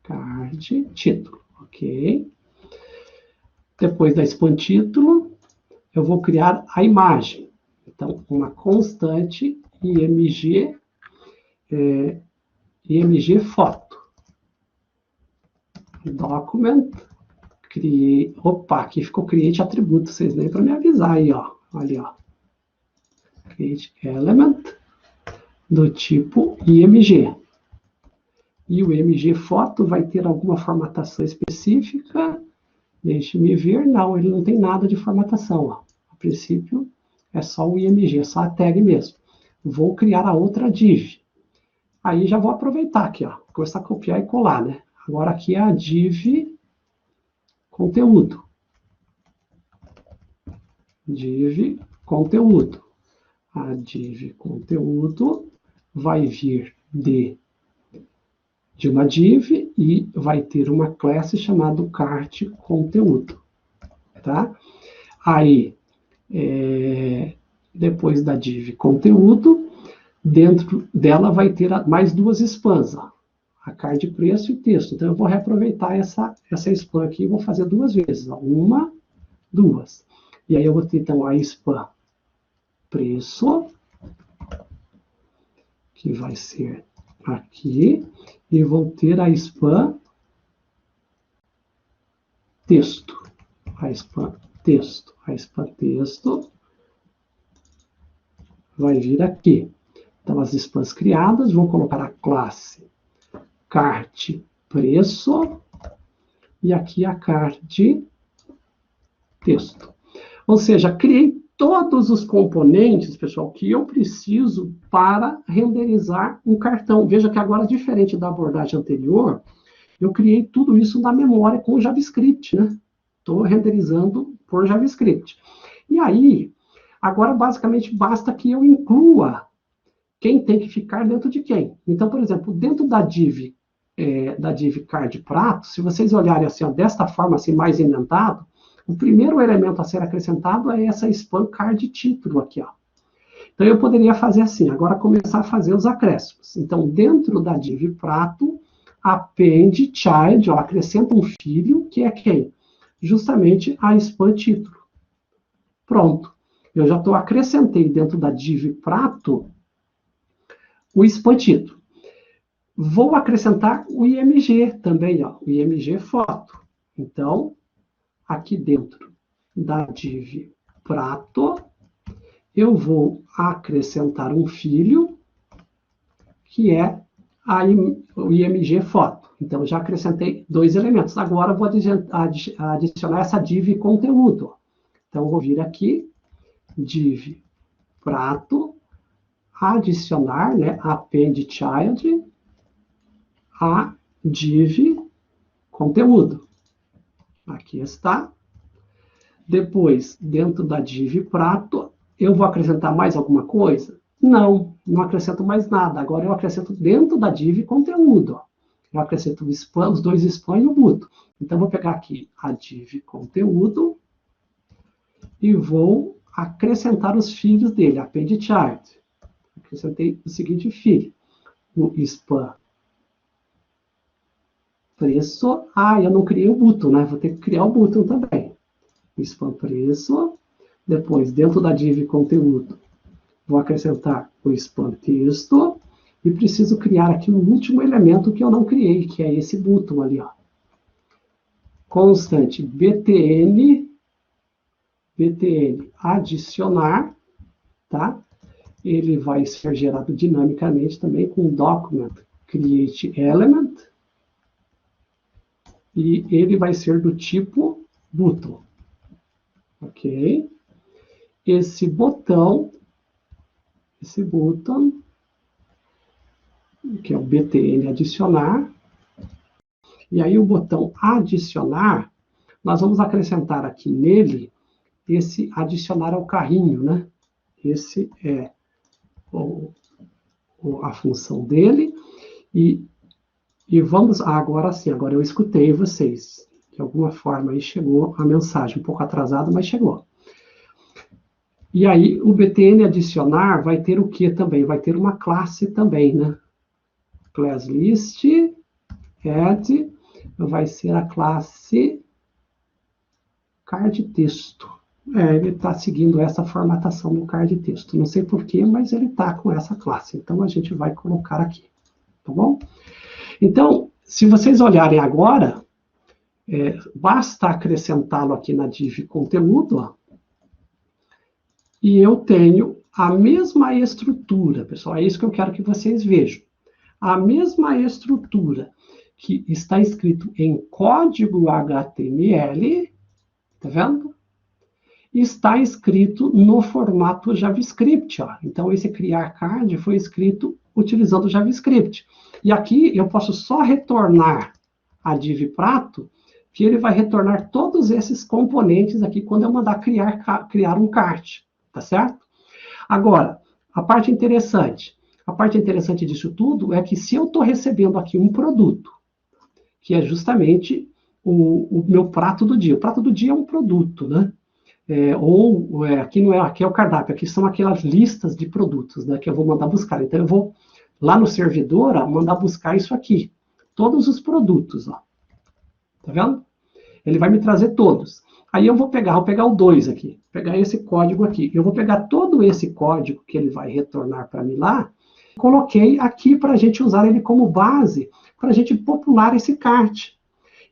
Card título, ok? Depois da span título, eu vou criar a imagem. Então, uma constante img, img foto. Document, criei, opa, aqui ficou create atributo, vocês nem para me avisar aí, ó, ali, ó. Create element do tipo IMG. E o IMG foto vai ter alguma formatação específica? Deixe-me ver, não, ele não tem nada de formatação, ó. A princípio, é só o IMG, é só a tag mesmo. Vou criar a outra div. Aí já vou aproveitar aqui, ó, começar a copiar e colar, né? Agora aqui é a div conteúdo. Div conteúdo. A div conteúdo vai vir de uma div e vai ter uma classe chamada cart conteúdo, tá? Aí, depois da div conteúdo, dentro dela vai ter mais duas spans, ó, a card preço e texto. Então, eu vou reaproveitar essa spam aqui e vou fazer duas vezes, ó, uma, duas. E aí eu vou ter, então, a spam preço, que vai ser aqui, e vou ter a spam texto. A spam texto. A spam texto vai vir aqui. Então, as spams criadas, vou colocar a classe cart preço e aqui a card texto. Ou seja, criei todos os componentes, pessoal, que eu preciso para renderizar um cartão. Veja que agora, diferente da abordagem anterior, eu criei tudo isso na memória com JavaScript, né? Estou renderizando por JavaScript. E aí, agora, basicamente, basta que eu inclua quem tem que ficar dentro de quem. Então, por exemplo, dentro da div card prato, se vocês olharem assim, ó, desta forma, assim, mais indentado, o primeiro elemento a ser acrescentado é essa spam card título aqui, ó. Então, eu poderia fazer assim, agora começar a fazer os acréscimos. Então, dentro da div prato, append child, ó, acrescenta um filho, que é quem? Justamente a spam título. Pronto. Eu já acrescentei dentro da div prato o spam título. Vou acrescentar o IMG também, ó, o IMG foto. Então, aqui dentro da div prato, eu vou acrescentar um filho, que é o IMG foto. Então, já acrescentei dois elementos. Agora, eu vou adicionar essa div conteúdo. Então, eu vou vir aqui, div prato, adicionar, né, append child, a div conteúdo. Aqui está. Depois, dentro da div prato, eu vou acrescentar mais alguma coisa? Não, não acrescento mais nada. Agora eu acrescento dentro da div conteúdo. Eu acrescento o spam, os dois spam e o boot. Então, eu vou pegar aqui a div conteúdo e vou acrescentar os filhos dele, append child. Acrescentei o seguinte filho, o spam preço. Ah, eu não criei o button, né? Vou ter que criar o button também. Spam preço. Depois, dentro da div conteúdo, vou acrescentar o spam texto. E preciso criar aqui um último elemento que eu não criei, que é esse button ali, ó. Constante btn adicionar, tá? Ele vai ser gerado dinamicamente também com document create element. E ele vai ser do tipo button. Ok? Esse botão, que é o btn adicionar, e aí o botão adicionar, nós vamos acrescentar aqui nele, esse adicionar ao carrinho, né? Esse é a função dele, e vamos, agora sim, agora eu escutei vocês, de alguma forma aí chegou a mensagem, um pouco atrasado, mas chegou. E aí, o btn adicionar vai ter o que também? Vai ter uma classe também, né? Class list, add, vai ser a classe card texto. Ele está seguindo essa formatação do card texto. Não sei porquê, mas ele está com essa classe. Então, a gente vai colocar aqui, tá bom? Então, se vocês olharem agora, Basta acrescentá-lo aqui na div conteúdo, ó, e eu tenho a mesma estrutura, pessoal, é isso que eu quero que vocês vejam. A mesma estrutura que está escrito em código HTML, tá vendo? Está escrito no formato JavaScript, ó. Então, esse criar card foi escrito utilizando o JavaScript. E aqui eu posso só retornar a div prato, que ele vai retornar todos esses componentes aqui quando eu mandar criar um card, tá certo? Agora, a parte interessante disso tudo é que se eu estou recebendo aqui um produto, que é justamente o meu prato do dia. O prato do dia é um produto, né? Aqui não é, aqui é o cardápio, aqui são aquelas listas de produtos, né, que eu vou mandar buscar. Então, eu vou lá no servidor, ó, mandar buscar isso aqui. Todos os produtos, ó. Tá vendo? Ele vai me trazer todos. Aí eu vou pegar o 2 aqui, pegar esse código aqui. Eu vou pegar todo esse código que ele vai retornar para mim lá, coloquei aqui para a gente usar ele como base, para a gente popular esse cart.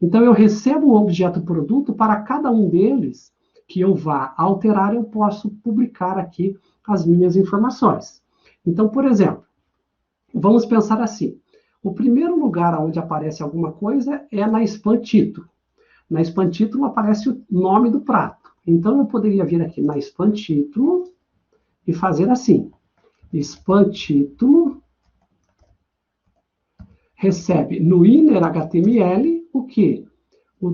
Então, eu recebo o objeto produto para cada um deles que eu vá alterar, eu posso publicar aqui as minhas informações. Então, por exemplo, vamos pensar assim. O primeiro lugar onde aparece alguma coisa é na spam título. Na spam título aparece o nome do prato. Então, eu poderia vir aqui na spam título e fazer assim. Spam título recebe no inner HTML o quê? O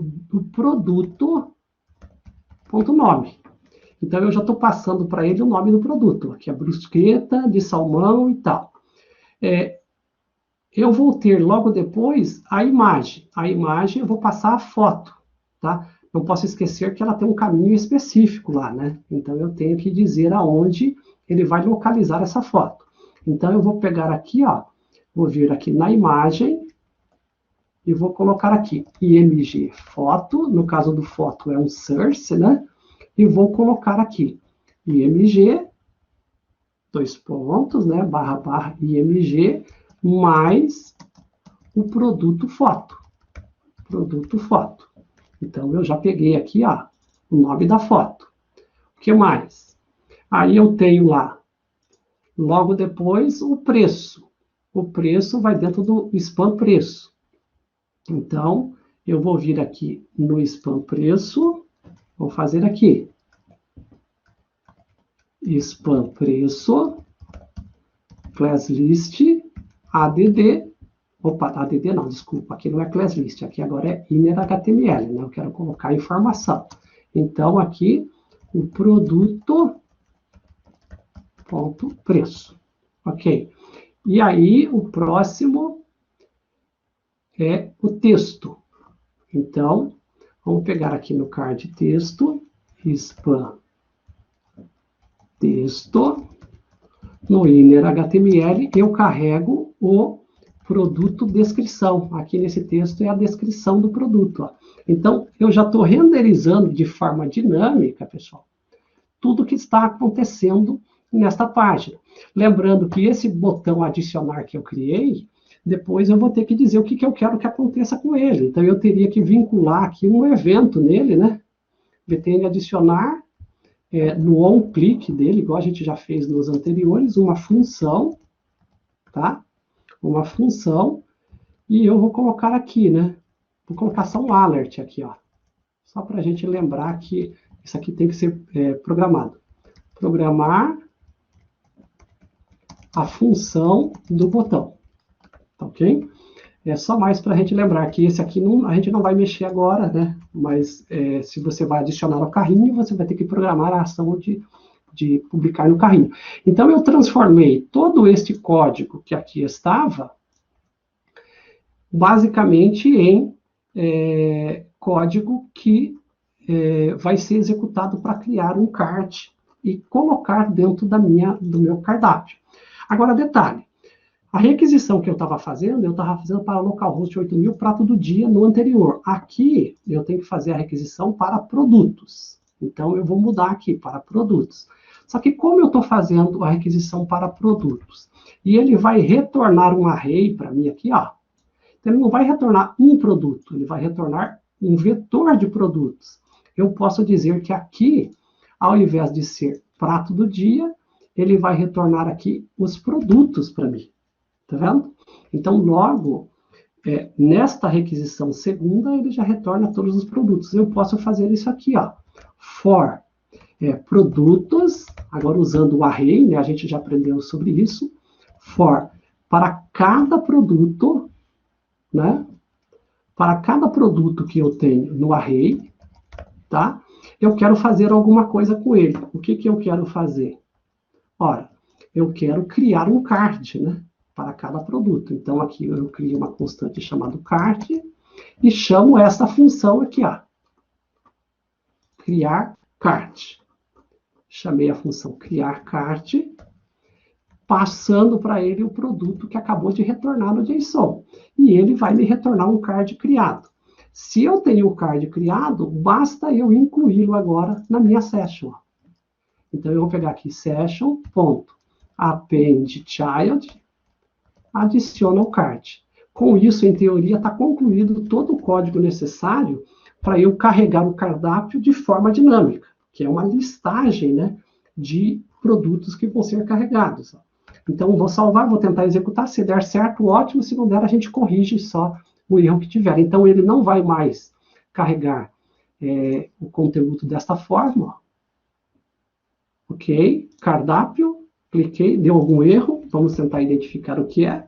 produto.nome. Então, eu já estou passando para ele o nome do produto, que é brusqueta de salmão e tal. Eu vou ter logo depois a imagem. A imagem eu vou passar a foto, tá? Não posso esquecer que ela tem um caminho específico lá, né? Então, eu tenho que dizer aonde ele vai localizar essa foto. Então, eu vou pegar aqui, ó, vou vir aqui na imagem e vou colocar aqui img foto, no caso do foto é um source, né? E vou colocar aqui img, dois pontos, né? / img, mais o produto foto. Produto foto. Então, eu já peguei aqui, ó, o nome da foto. O que mais? Aí eu tenho lá, logo depois, o preço. O preço vai dentro do spam preço. Então, eu vou vir aqui no spam preço, vou fazer aqui. Spam preço, class list, add. Opa, add não, desculpa, aqui não é class list, aqui agora é inner HTML, né? Eu quero colocar a informação. Então, aqui, o produto.preço. Ok. E aí, o próximo é o texto. Então, vamos pegar aqui no card texto, spam texto, no inner HTML, eu carrego o produto descrição. Aqui nesse texto é a descrição do produto. Ó. Então, eu já estou renderizando de forma dinâmica, pessoal, tudo que está acontecendo nesta página. Lembrando que esse botão adicionar que eu criei, depois eu vou ter que dizer o que eu quero que aconteça com ele. Então, eu teria que vincular aqui um evento nele, né? btn adicionar, no onClick dele, igual a gente já fez nos anteriores, uma função, tá? Uma função, e eu vou colocar aqui, né? Vou colocar só um alert aqui, ó. Só para a gente lembrar que isso aqui tem que ser programado. Programar a função do botão. Tá ok? É só mais para a gente lembrar que esse aqui a gente não vai mexer agora, né? Mas se você vai adicionar ao carrinho, você vai ter que programar a ação de publicar no carrinho. Então, eu transformei todo este código que aqui estava, basicamente em código que vai ser executado para criar um cart e colocar dentro do meu cardápio. Agora, detalhe. A requisição que eu estava fazendo para localhost 8000 prato do dia no anterior. Aqui, eu tenho que fazer a requisição para produtos. Então, eu vou mudar aqui para produtos. Só que como eu estou fazendo a requisição para produtos, e ele vai retornar um array para mim aqui, ó. Então, ele não vai retornar um produto, ele vai retornar um vetor de produtos. Eu posso dizer que aqui, ao invés de ser prato do dia, ele vai retornar aqui os produtos para mim. Tá vendo? Então, logo, nesta requisição segunda, ele já retorna todos os produtos. Eu posso fazer isso aqui, ó. For produtos, agora usando o array, né, a gente já aprendeu sobre isso. For, para cada produto, né? Para cada produto que eu tenho no array, tá? Eu quero fazer alguma coisa com ele. O que eu quero fazer? Ora, eu quero criar um card, né? Para cada produto. Então, aqui eu crio uma constante chamada card e chamo essa função aqui, ó. Criar card. Chamei a função criar card, passando para ele o produto que acabou de retornar no JSON. E ele vai me retornar um card criado. Se eu tenho o card criado, basta eu incluí-lo agora na minha session. Então, eu vou pegar aqui session.append child, adiciona o card. Com isso, em teoria, está concluído todo o código necessário para eu carregar o cardápio de forma dinâmica, que é uma listagem, né, de produtos que vão ser carregados. Então, vou salvar, vou tentar executar. Se der certo, ótimo. Se não der, a gente corrige só o erro que tiver. Então, ele não vai mais carregar o conteúdo desta forma. Ó. Ok, cardápio, cliquei, deu algum erro. Vamos tentar identificar o que é.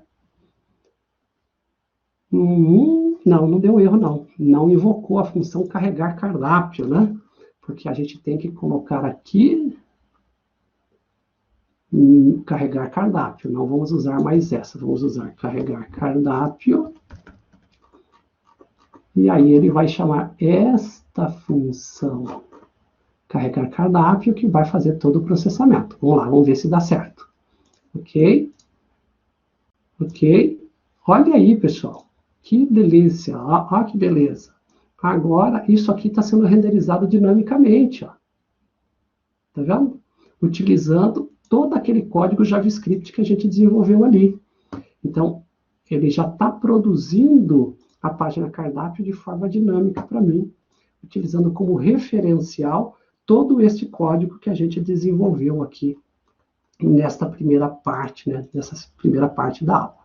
Não deu erro, não. Não invocou a função carregar cardápio, né? Porque a gente tem que colocar aqui carregar cardápio. Não vamos usar mais essa. Vamos usar carregar cardápio. E aí ele vai chamar esta função carregar cardápio que vai fazer todo o processamento. Vamos lá, vamos ver se dá certo. Ok? Ok? Olha aí, pessoal. Que delícia. Olha que beleza. Agora, isso aqui está sendo renderizado dinamicamente. Ó. Tá vendo? Utilizando todo aquele código JavaScript que a gente desenvolveu ali. Então, ele já está produzindo a página cardápio de forma dinâmica para mim, utilizando como referencial todo este código que a gente desenvolveu aqui nesta primeira parte, né, nessa primeira parte da aula.